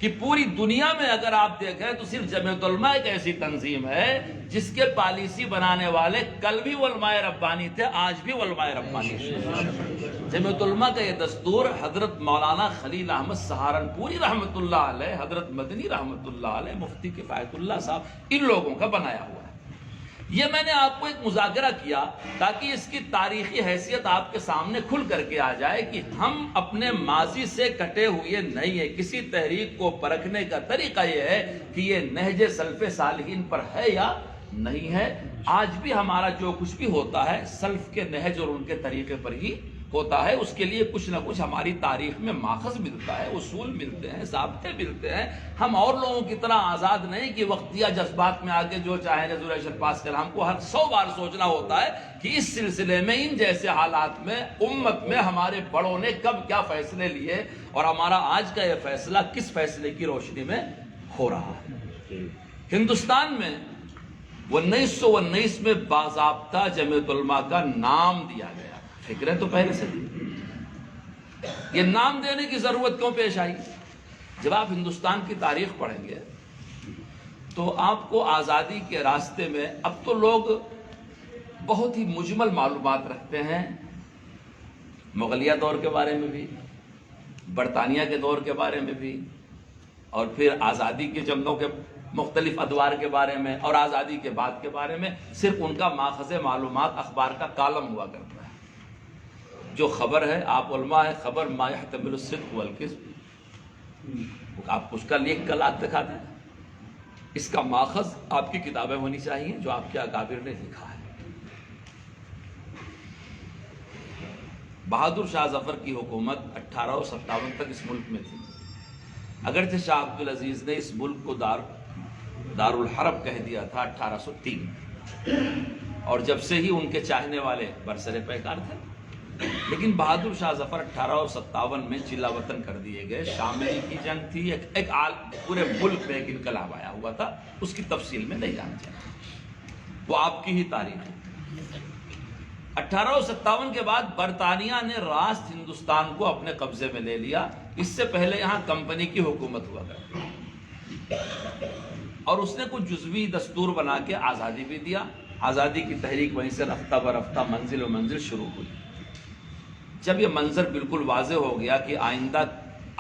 کہ پوری دنیا میں اگر آپ دیکھیں تو صرف جمعیت علماء ایک ایسی تنظیم ہے جس کے پالیسی بنانے والے کل بھی علماء ربانی تھے، آج بھی علماء ربانی ہیں۔ جمعیت علماء کا یہ دستور حضرت مولانا خلیل احمد سہارنپوری رحمۃ اللہ علیہ، حضرت مدنی رحمۃ اللہ علیہ، مفتی کفایت اللہ صاحب، ان لوگوں کا بنایا ہوا ہے۔ یہ میں نے آپ کو ایک مذاکرہ کیا تاکہ اس کی تاریخی حیثیت آپ کے سامنے کھل کر کے آ جائے کہ ہم اپنے ماضی سے کٹے ہوئے نہیں ہیں۔ کسی تحریک کو پرکھنے کا طریقہ یہ ہے کہ یہ نہج سلف صالحین پر ہے یا نہیں ہے۔ آج بھی ہمارا جو کچھ بھی ہوتا ہے سلف کے نہج اور ان کے طریقے پر ہی ہوتا ہے اس کے لیے کچھ نہ کچھ ہماری تاریخ میں ماخذ ملتا ہے، اصول ملتے ہیں، ضابطے ملتے ہیں. ہم اور لوگوں کی طرح آزاد نہیں کہ وقتیہ جذبات میں آ کے جو چاہے ریزولوشن پاس کریں. ہم کو ہر 100 بار سوچنا ہوتا ہے کہ اس سلسلے میں ان جیسے حالات میں امت میں ہمارے بڑوں نے کب کیا فیصلے لیے اور ہمارا آج کا یہ فیصلہ کس فیصلے کی روشنی میں ہو رہا ہے. ہندوستان میں 1919 میں باضابطہ جمعیت علماء کا نام دیا گیا. فکریں تو پہلے سے تھی، یہ نام دینے کی ضرورت کیوں پیش آئی؟ جب آپ ہندوستان کی تاریخ پڑھیں گے تو آپ کو آزادی کے راستے میں اب تو لوگ بہت ہی مجمل معلومات رکھتے ہیں، مغلیہ دور کے بارے میں بھی، برطانیہ کے دور کے بارے میں بھی، اور پھر آزادی کی جنگوں کے مختلف ادوار کے بارے میں، اور آزادی کے بعد کے بارے میں. صرف ان کا ماخذ معلومات اخبار کا کالم ہوا کرتا ہے. جو خبر ہے، آپ علماء ہے، خبر ما يحتمل الصدق والکذب، آپ اس کا لکھ کر دکھاتے ہیں. اس کا ماخذ آپ کی کتابیں ہونی چاہیے جو آپ کے اکابر نے لکھا ہے. بہادر شاہ ظفر کی حکومت 1857 تک اس ملک میں تھی. اگرچہ شاہ عبدالعزیز نے اس ملک کو دارالحرب کہہ دیا تھا 1803، اور جب سے ہی ان کے چاہنے والے برسر پیکار تھے، لیکن بہادر شاہ ظفر 1857 میں چلا وطن کر دیے گئے. شاملی کی جنگ تھی، ایک پورے ملک میں ایک انقلاب آیا ہوا تھا. اس کی تفصیل میں نہیں جانا چاہتا، وہ آپ کی ہی تاریخ ہے. 1857 کے بعد برطانیہ نے راست ہندوستان کو اپنے قبضے میں لے لیا. اس سے پہلے یہاں کمپنی کی حکومت ہوا کرتی، اور اس نے کچھ جزوی دستور بنا کے آزادی بھی دیا. آزادی کی تحریک وہیں سے رفتہ برفتہ منزل و منزل شروع ہوئی. جب یہ منظر بالکل واضح ہو گیا کہ آئندہ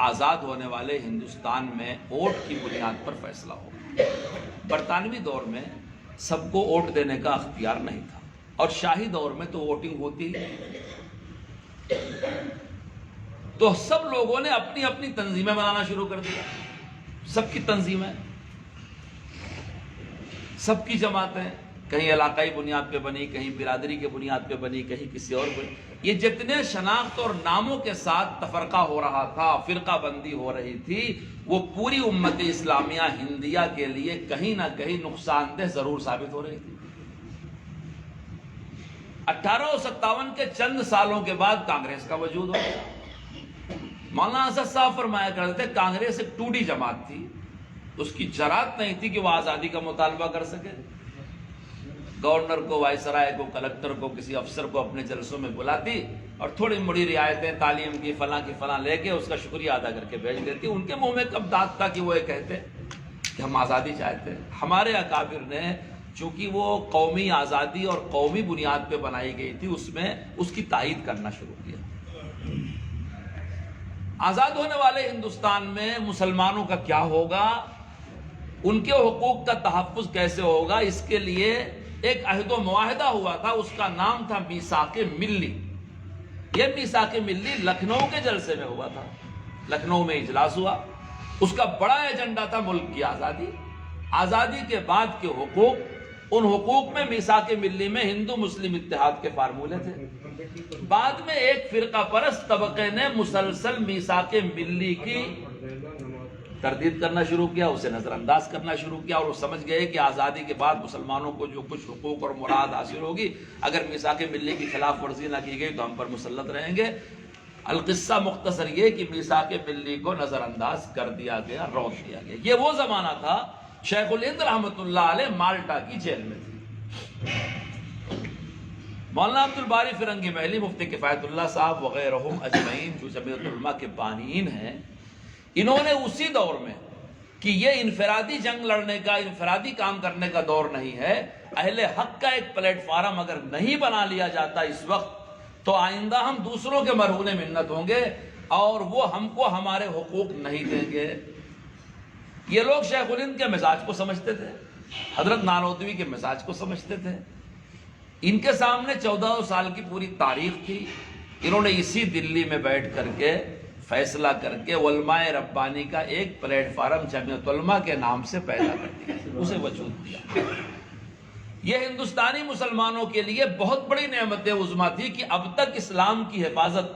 آزاد ہونے والے ہندوستان میں ووٹ کی بنیاد پر فیصلہ ہوگا. برطانوی دور میں سب کو ووٹ دینے کا اختیار نہیں تھا، اور شاہی دور میں تو ووٹنگ ہوتی، تو سب لوگوں نے اپنی اپنی تنظیمیں بنانا شروع کر دیا. سب کی تنظیمیں، سب کی جماعتیں، کہیں علاقائی بنیاد پہ بنی، کہیں برادری کے بنیاد پہ بنی، کہیں کسی اور بنی. یہ جتنے شناخت اور ناموں کے ساتھ تفرقہ ہو رہا تھا، فرقہ بندی ہو رہی تھی، وہ پوری امت اسلامیہ ہندیہ کے لیے کہیں نہ کہیں نقصان دہ ضرور ثابت ہو رہی تھی. 1857 کے چند سالوں کے بعد کانگریس کا وجود ہو گیا. مولانا اسد صاحب فرمایا کرتے تھے کانگریس ایک ٹوٹی جماعت تھی، اس کی جرات نہیں تھی کہ وہ آزادی کا مطالبہ کر سکے. گورنر کو، وائسرائے کو، کلکٹر کو، کسی افسر کو اپنے جلسوں میں بلاتی اور تھوڑی مڑی رعایتیں تعلیم کی فلاں لے کے اس کا شکریہ ادا کر کے بھیج دیتی. ان کے منہ میں کب دانت تھا کہ وہ یہ کہتے کہ ہم آزادی چاہتے ہیں. ہمارے اکابر نے چونکہ وہ قومی آزادی اور قومی بنیاد پہ بنائی گئی تھی، اس میں اس کی تائید کرنا شروع کیا. آزاد ہونے والے ہندوستان میں مسلمانوں کا کیا ہوگا، ان کے حقوق کا تحفظ کیسے ہوگا، اس کے لیے ایک عہد و معاہدہ ہوا تھا. اس کا نام تھا میثاق ملی. یہ میثاق ملی لکھنؤ کے جلسے میں ہوا تھا، لکھنؤ میں اجلاس ہوا. اس کا بڑا ایجنڈا تھا ملک کی آزادی، آزادی کے بعد کے حقوق. ان حقوق میں میثاق ملی میں ہندو مسلم اتحاد کے فارمولے تھے. بعد میں ایک فرقہ پرست طبقے نے مسلسل میثاق ملی کی تردید کرنا شروع کیا، اسے نظر انداز کرنا شروع کیا، اور وہ سمجھ گئے کہ آزادی کے بعد مسلمانوں کو جو کچھ حقوق اور مراد حاصل ہوگی، اگر میثاق ملی کی خلاف ورزی نہ کی گئی تو ہم پر مسلط رہیں گے. القصہ مختصر یہ کہ میثاق ملی کو نظر انداز کر دیا گیا، روک دیا گیا. یہ وہ زمانہ تھا شیخ الہند رحمۃ اللہ علیہ مالٹا کی جیل میں تھے. مولانا عبد الباری فرنگی محلی، مفتی کفایت اللہ صاحب وغیرہم اجمعین جو جمعیت علماء کے بانیین ہیں، انہوں نے اسی دور میں کہ یہ انفرادی جنگ لڑنے کا، انفرادی کام کرنے کا دور نہیں ہے، اہل حق کا ایک پلیٹ فارم اگر نہیں بنا لیا جاتا اس وقت تو آئندہ ہم دوسروں کے مرہون منت ہوں گے اور وہ ہم کو ہمارے حقوق نہیں دیں گے. یہ لوگ شیخ الہند کے مزاج کو سمجھتے تھے، حضرت نانوتوی کے مزاج کو سمجھتے تھے. ان کے سامنے 14 سال کی پوری تاریخ تھی. انہوں نے اسی دلی میں بیٹھ کر کے فیصلہ کر کے علماء ربانی کا ایک پلیٹ فارم جمعیت علماء کے نام سے پیدا کر دیا، اسے وجود دیا. یہ ہندوستانی مسلمانوں کے لیے بہت بڑی نعمت عظمیٰ تھی کہ اب تک اسلام کی حفاظت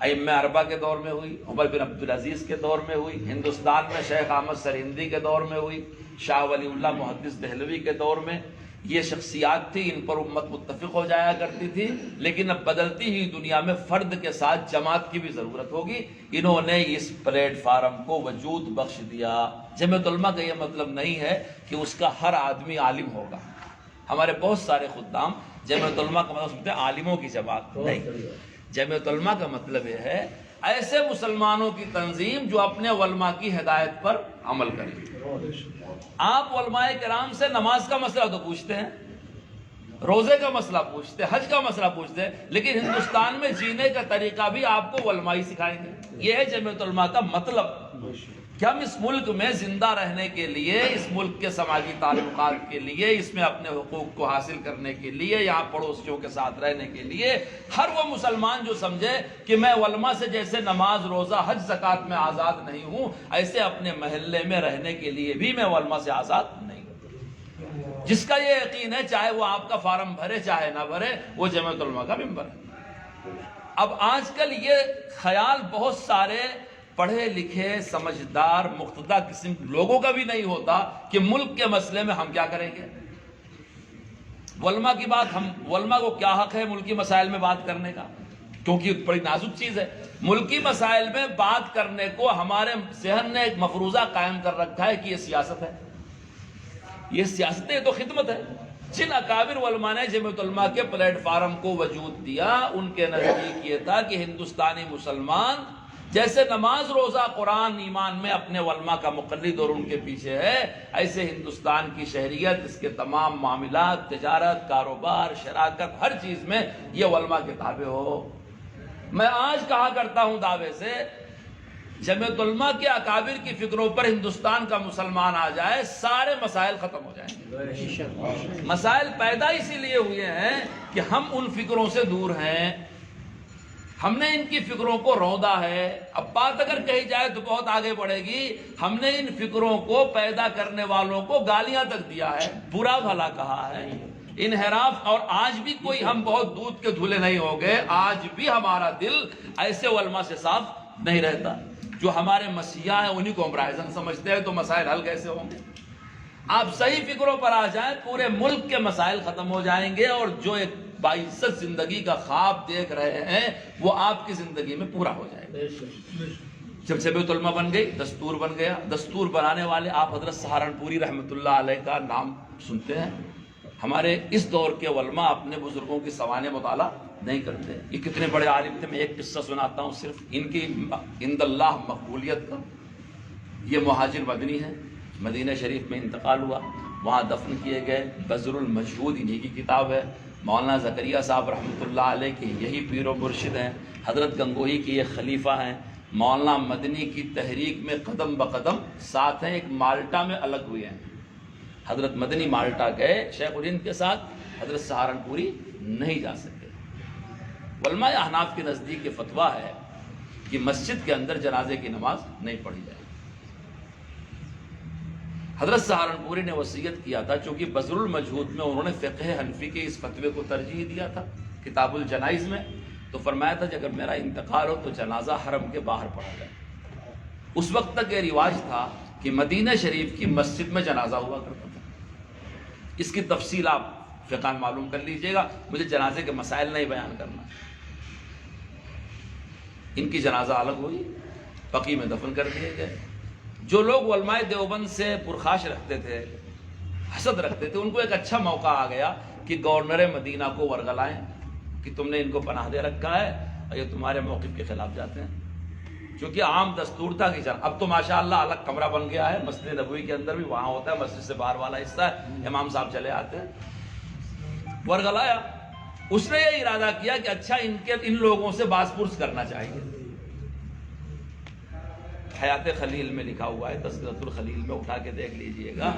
ائمہ اربعہ کے دور میں ہوئی، عمر بن عبدالعزیز کے دور میں ہوئی، ہندوستان میں شیخ احمد سرہندی کے دور میں ہوئی، شاہ ولی اللہ محدث دہلوی کے دور میں۔ یہ شخصیات تھی، ان پر امت متفق ہو جایا کرتی تھی، لیکن اب بدلتی ہوئی دنیا میں فرد کے ساتھ جماعت کی بھی ضرورت ہوگی۔ انہوں نے اس پلیٹ فارم کو وجود بخش دیا۔ جمعیت علماء کا یہ مطلب نہیں ہے کہ اس کا ہر آدمی عالم ہوگا۔ ہمارے بہت سارے خدام جمعیت علماء کا مطلب سمجھتے ہیں عالموں کی جماعت، نہیں۔ جمعیت علماء کا مطلب یہ ہے ایسے مسلمانوں کی تنظیم جو اپنے علماء کی ہدایت پر عمل کرے۔ آپ علماء کرام سے نماز کا مسئلہ تو پوچھتے ہیں، روزے کا مسئلہ پوچھتے ہیں، حج کا مسئلہ پوچھتے ہیں، لیکن ہندوستان میں جینے کا طریقہ بھی آپ کو علماء ہی سکھائیں گے۔ یہ ہے جمعیت علماء کا مطلب کہ ہم اس ملک میں زندہ رہنے کے لیے، اس ملک کے سماجی تعلقات کے لیے، اس میں اپنے حقوق کو حاصل کرنے کے لیے، یہاں پڑوسیوں کے ساتھ رہنے کے لیے، ہر وہ مسلمان جو سمجھے کہ میں علماء سے جیسے نماز، روزہ، حج، زکوٰۃ میں آزاد نہیں ہوں، ایسے اپنے محلے میں رہنے کے لیے بھی میں علماء سے آزاد نہیں ہوں۔ جس کا یہ یقین ہے، چاہے وہ آپ کا فارم بھرے چاہے نہ بھرے، وہ جمعیت علماء کا ممبر ہے۔ اب آج کل یہ خیال بہت سارے پڑھے لکھے سمجھدار مقتدی قسم لوگوں کا بھی نہیں ہوتا کہ ملک کے مسئلے میں ہم کیا کریں گے۔ علماء کی بات، علماء کو کیا حق ہے ملکی مسائل میں بات کرنے کا، کیونکہ بڑی نازک چیز ہے۔ ملکی مسائل میں بات کرنے کو ہمارے ذہن نے ایک مفروضہ قائم کر رکھا ہے کہ یہ سیاست ہے، یہ سیاست ہے، تو خدمت ہے۔ جن اکابر علماء نے جمعیت علماء کے پلیٹ فارم کو وجود دیا، ان کے نزدیک یہ تھا کہ ہندوستانی مسلمان جیسے نماز، روزہ، قرآن، ایمان میں اپنے علماء کا مقلد اور ان کے پیچھے ہے، ایسے ہندوستان کی شہریت، اس کے تمام معاملات، تجارت، کاروبار، شراکت، ہر چیز میں یہ علماء کے تابع ہو۔ میں آج کہا کرتا ہوں دعوے سے، جمعیت علماء کے اکابر کی فکروں پر ہندوستان کا مسلمان آ جائے، سارے مسائل ختم ہو جائیں گے۔ مسائل پیدا اسی لیے ہوئے ہیں کہ ہم ان فکروں سے دور ہیں، ہم نے ان کی فکروں کو روندا ہے۔ اب بات اگر کہی جائے تو بہت آگے بڑھے گی، ہم نے ان فکروں کو پیدا کرنے والوں کو گالیاں تک دیا ہے، برا بھلا کہا ہے، انحراف، اور آج بھی کوئی ہم بہت دودھ کے دھلے نہیں ہو گئے، آج بھی ہمارا دل ایسے علماء سے صاف نہیں رہتا۔ جو ہمارے مسیحا ہیں انہی کو ہم راہزن سمجھتے ہیں، تو مسائل حل کیسے ہوں گے؟ آپ صحیح فکروں پر آ جائیں، پورے ملک کے مسائل ختم ہو جائیں گے، اور جو ایک باعزت زندگی کا خواب دیکھ رہے ہیں وہ آپ کی زندگی میں پورا ہو جائے گا۔ جب جمعیت علماء بن گئی، دستور بن گیا، دستور بنانے والے آپ حضرت سہارنپوری رحمۃ اللہ علیہ کا نام سنتے ہیں۔ ہمارے اس دور کے علماء اپنے بزرگوں کی سوانح مطالعہ نہیں کرتے۔ یہ کتنے بڑے عالم تھے، میں ایک قصہ سناتا ہوں صرف ان کی عند اللہ مقبولیت کا۔ یہ مہاجر مدنی ہے، مدینہ شریف میں انتقال ہوا، وہاں دفن کیے گئے۔ بذر المجہود انہی کی کتاب ہے۔ مولانا زکریا صاحب رحمۃ اللہ علیہ کے یہی پیر و مرشد ہیں، حضرت گنگوہی کے یہ خلیفہ ہیں، مولانا مدنی کی تحریک میں قدم بقدم ساتھ ہیں۔ ایک مالٹا میں الگ ہوئے ہیں، حضرت مدنی مالٹا گئے شیخ الہند کے ساتھ، حضرت سہارنپوری نہیں جا سکے۔ علماء احناف کے نزدیک یہ فتویٰ ہے کہ مسجد کے اندر جنازے کی نماز نہیں پڑھی جائے۔ حضرت سہارنپوری نے وصیت کیا تھا، چونکہ بذر المجہود میں انہوں نے فقہ حنفی کے اس فتوے کو ترجیح دیا تھا کتاب الجنائز میں، تو فرمایا تھا کہ اگر میرا انتقال ہو تو جنازہ حرم کے باہر پڑھا جائے۔ اس وقت تک یہ رواج تھا کہ مدینہ شریف کی مسجد میں جنازہ ہوا کرتا تھا۔ اس کی تفصیل آپ فقہ معلوم کر لیجئے گا، مجھے جنازے کے مسائل نہیں بیان کرنا۔ ان کی جنازہ الگ ہوئی، بقیع میں دفن کر دیے گئے۔ جو لوگ علماء دیوبند سے پرخاش رکھتے تھے، حسد رکھتے تھے، ان کو ایک اچھا موقع آ گیا کہ گورنر مدینہ کو ورغلائیں کہ تم نے ان کو پناہ دے رکھا ہے اور یہ تمہارے موقف کے خلاف جاتے ہیں۔ کیونکہ عام دستور تھا کہ اب تو ماشاءاللہ الگ کمرہ بن گیا ہے، مسجد نبوی کے اندر بھی وہاں ہوتا ہے، مسجد سے باہر والا حصہ ہے، امام صاحب چلے آتے ہیں۔ ورغلایا، اس نے یہ ارادہ کیا کہ اچھا ان لوگوں سے باز پرس کرنا چاہیے۔ حیات خلیل میں لکھا ہوا ہے، تذکرۃ الخلیل میں اٹھا کے دیکھ لیجئے گا۔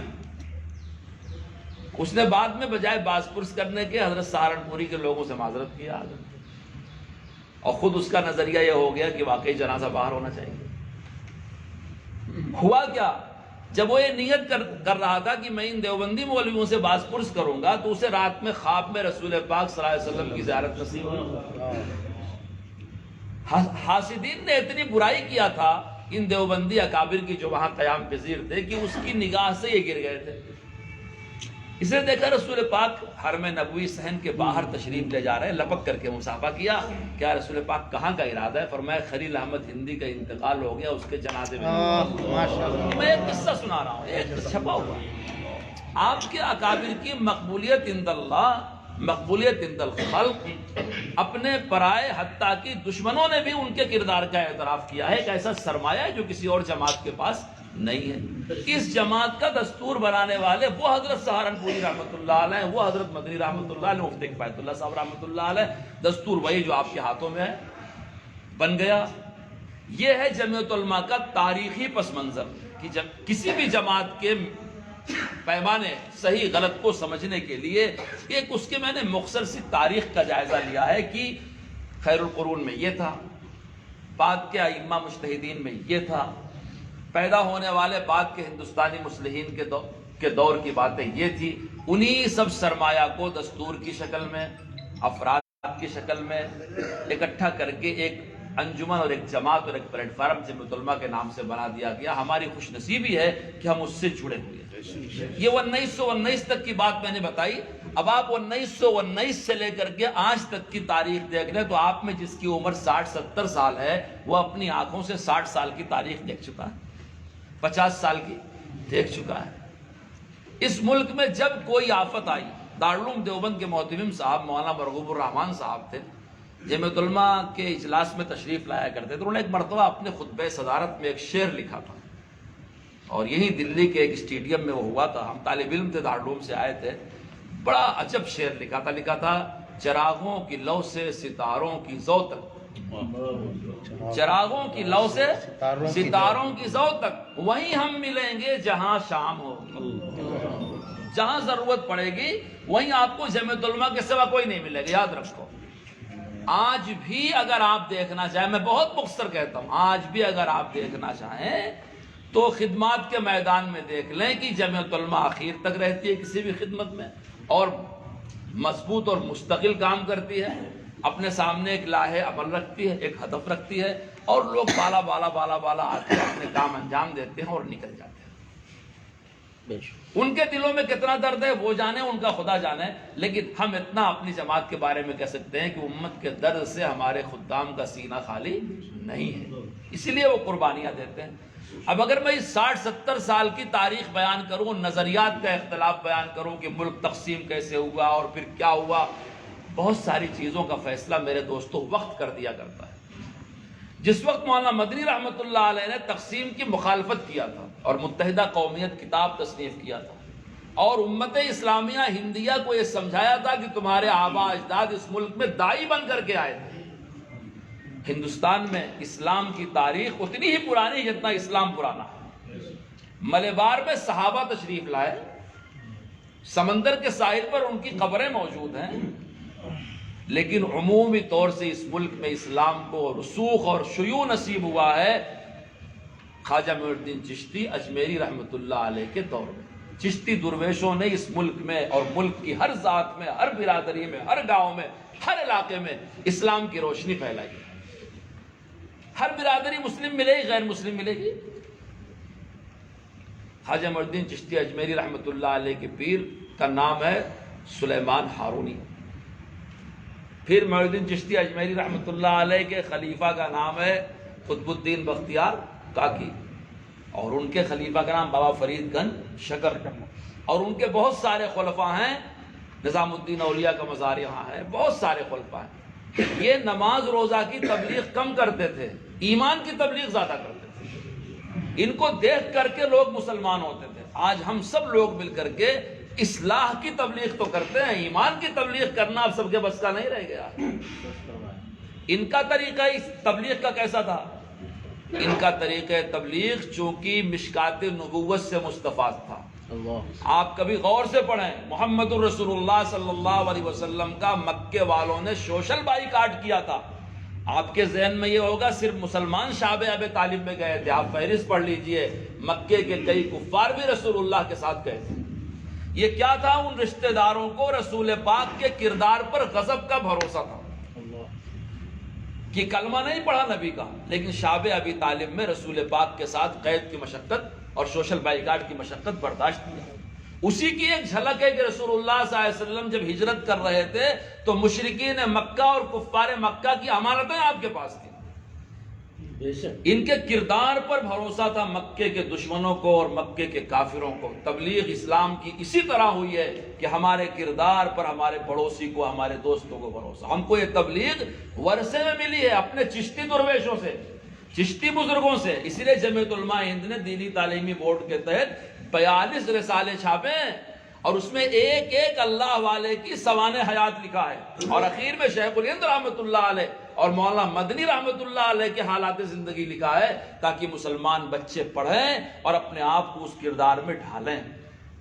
اس نے بعد میں بجائے باز پرس کرنے کے حضرت سہارنپوری کے لوگوں سے معذرت کیا، اور خود اس کا نظریہ یہ ہو گیا کہ واقعی جنازہ باہر ہونا چاہیے۔ ہوا کیا جب وہ یہ نیت کر رہا تھا کہ میں ان دیوبندی مولویوں سے باز پرس کروں گا تو اسے رات میں خواب میں رسول پاک صلی اللہ علیہ وسلم کی زیارت نصیب ہوئی. حاسدین نے اتنی برائی کیا تھا ان دیوبندی اکابر کی جو وہاں قیام پذیر تھے کہ اس کی نگاہ سے یہ گر گئے تھے. اسے دیکھا رسول پاک حرم نبوی صحن کے باہر تشریف لے جا رہے ہیں, لپک کر کے مصافحہ کیا. کیا رسول پاک کہاں کا ارادہ ہے؟ فرمایا خلیل احمد ہندی کا انتقال ہو گیا, اس کے جنازے میں. میں ایک قصہ سنا رہا ہوں, ایک چھپا ہوا. آپ کے اکابر کی مقبولیت عند اللہ, مقبولیت عند الخلق, اپنے پرائے حتیٰ کہ دشمنوں نے بھی ان کے کردار کا اعتراف کیا ہے. ایک ایسا سرمایہ ہے جو کسی اور جماعت کے پاس نہیں ہے. اس جماعت کا دستور بنانے والے وہ حضرت سہارنپوری رحمۃ اللہ علیہ, وہ حضرت مدنی رحمۃ اللہ علیہ, مفتی کفایت اللہ صاحب رحمۃ اللہ علیہ. دستور وہی جو آپ کے ہاتھوں میں ہے, بن گیا. یہ ہے جمعیت علماء کا تاریخی پس منظر کہ جب کسی بھی جماعت کے پیمانے صحیح غلط کو سمجھنے کے لیے ایک اس کے میں نے مختصر سی تاریخ کا جائزہ لیا ہے کہ خیر القرون میں یہ تھا, بعد کے ائمہ مجتہدین میں یہ تھا, پیدا ہونے والے بعد کے ہندوستانی مصلحین کے دور کی باتیں یہ تھی. انہی سب سرمایہ کو دستور کی شکل میں, افراد کی شکل میں اکٹھا کر کے ایک انجمن اور ایک جماعت اور ایک پلیٹ فارم جمعیت علماء کے نام سے بنا دیا گیا. ہماری خوش نصیبی ہے کہ ہم اس سے جڑے ہوئے ہیں. یہ 1919 تک کی بات میں نے بتائی. اب آپ 1919 سے لے کر کے آج تک کی تاریخ دیکھ لیں تو آپ میں جس کی عمر 60-70 سال ہے وہ اپنی آنکھوں سے 60 سال کی تاریخ دیکھ چکا ہے, 50 سال کی دیکھ چکا ہے. اس ملک میں جب کوئی آفت آئی, دارالعلوم دیوبند کے محتمم صاحب مولانا مرغوب الرحمان صاحب تھے, جمعیت علماء کے اجلاس میں تشریف لایا کرتے تھے. انہوں نے ایک مرتبہ اپنے خطبہ صدارت میں ایک شعر لکھا تھا, اور یہی دلی کے ایک اسٹیڈیم میں وہ ہوا تھا. ہم طالب علم تھے, دارالعلوم سے آئے تھے. بڑا عجب شعر لکھا تھا چراغوں کی لو سے ستاروں کی زو تک, چراغوں کی لو سے ستاروں کی زو تک, وہیں ہم ملیں گے جہاں شام ہوگی. جہاں ضرورت پڑے گی وہیں آپ کو جمعیت علماء کے سوا کوئی نہیں ملے گا. یاد رکھو, آج بھی اگر آپ دیکھنا چاہیں, میں بہت مختصر کہتا ہوں, آج بھی اگر آپ دیکھنا چاہیں تو خدمات کے میدان میں دیکھ لیں کہ جمعیت علماء اخیر تک رہتی ہے کسی بھی خدمت میں, اور مضبوط اور مستقل کام کرتی ہے. اپنے سامنے ایک لاہے عمل رکھتی ہے, ایک ہدف رکھتی ہے, اور لوگ بالا بالا بالا بالا آتے ہیں, اپنے کام انجام دیتے ہیں اور نکل جاتے ہیں. ان کے دلوں میں کتنا درد ہے وہ جانے, ان کا خدا جانے. لیکن ہم اتنا اپنی جماعت کے بارے میں کہہ سکتے ہیں کہ امت کے درد سے ہمارے خدام کا سینہ خالی نہیں ہے, اسی لیے وہ قربانیاں دیتے ہیں. اب اگر میں 60-70 سال کی تاریخ بیان کروں, نظریات کا اختلاف بیان کروں کہ ملک تقسیم کیسے ہوا اور پھر کیا ہوا, بہت ساری چیزوں کا فیصلہ میرے دوستوں وقت کر دیا کرتا ہے. جس وقت مولانا مدنی رحمۃ اللہ علیہ نے تقسیم کی مخالفت کیا تھا اور متحدہ قومیت کتاب تصنیف کیا تھا, اور امت اسلامیہ ہندیہ کو یہ سمجھایا تھا کہ تمہارے آبا اجداد اس ملک میں دائی بن کر کے آئے تھے. ہندوستان میں اسلام کی تاریخ اتنی ہی پرانی جتنا اسلام پرانا ہے. ملبار میں صحابہ تشریف لائے, سمندر کے ساحل پر ان کی قبریں موجود ہیں, لیکن عمومی طور سے اس ملک میں اسلام کو رسوخ اور شیوع نصیب ہوا ہے خواجہ معین الدین چشتی اجمیری رحمۃ اللہ علیہ کے دور میں. چشتی درویشوں نے اس ملک میں اور ملک کی ہر ذات میں, ہر برادری میں, ہر گاؤں میں, ہر علاقے میں اسلام کی روشنی پھیلائی. ہر برادری مسلم ملے گی, غیر مسلم ملے گی. خواجہ معین الدین چشتی اجمیری رحمۃ اللہ علیہ کے پیر کا نام ہے سلیمان ہارونی. پھر معین الدین چشتی اجمیری رحمۃ اللہ علیہ کے خلیفہ کا نام ہے قطب الدین بختیار کاکی, اور ان کے خلیفہ کا نام بابا فرید گنج شکر, اور ان کے بہت سارے خلفاء ہیں. نظام الدین اولیاء کا مزار یہاں ہے, بہت سارے خلفاء ہیں. یہ نماز روزہ کی تبلیغ کم کرتے تھے, ایمان کی تبلیغ زیادہ کرتے تھے. ان کو دیکھ کر کے لوگ مسلمان ہوتے تھے. آج ہم سب لوگ مل کر کے اصلاح کی تبلیغ تو کرتے ہیں, ایمان کی تبلیغ کرنا اب سب کے بس کا نہیں رہ گیا. ان کا طریقہ اس تبلیغ کا کیسا تھا؟ ان کا طریقہ تبلیغ چونکہ مشکات نبوت سے مستفاد تھا. آپ کبھی غور سے پڑھیں, محمد الرسول اللہ صلی اللہ علیہ وسلم کا مکے والوں نے سوشل بائیکاٹ کیا تھا. آپ کے ذہن میں یہ ہوگا صرف مسلمان شعب ابی طالب میں گئے تھے. آپ فہرست پڑھ لیجئے، مکے کے کئی کفار بھی رسول اللہ کے ساتھ گئے تھے. یہ کیا تھا؟ ان رشتہ داروں کو رسول پاک کے کردار پر غضب کا بھروسہ تھا کہ کلمہ نہیں پڑھا نبی کا، لیکن شعب ابی طالب میں رسول پاک کے ساتھ قید کی مشقت اور سوشل بائیکاٹ کی مشقت برداشت کیا. اسی کی ایک جھلک ہے کہ رسول اللہ صلی اللہ علیہ وسلم جب ہجرت کر رہے تھے تو مشرکین مکہ اور کفار مکہ کی امانتیں آپ کے پاس تھیں. ان کے کردار پر بھروسہ تھا مکے کے دشمنوں کو اور مکے کے کافروں کو. تبلیغ اسلام کی اسی طرح ہوئی ہے کہ ہمارے کردار پر ہمارے پڑوسی کو، ہمارے دوستوں کو بھروسہ. ہم کو یہ تبلیغ ورثے میں ملی ہے اپنے چشتی درویشوں سے، چشتی بزرگوں سے. اسی لیے جمعیت علماء ہند نے دینی تعلیمی بورڈ کے تحت 42 رسالے چھاپے ہیں اور اس میں ایک ایک اللہ والے کی سوانح حیات لکھا ہے. اور اخیر میں شیخ الہند رحمۃ اللہ علیہ اور مولانا مدنی رحمۃ اللہ علیہ کے حالات زندگی لکھا ہے تاکہ مسلمان بچے پڑھیں اور اپنے آپ کو اس کردار میں ڈھالیں.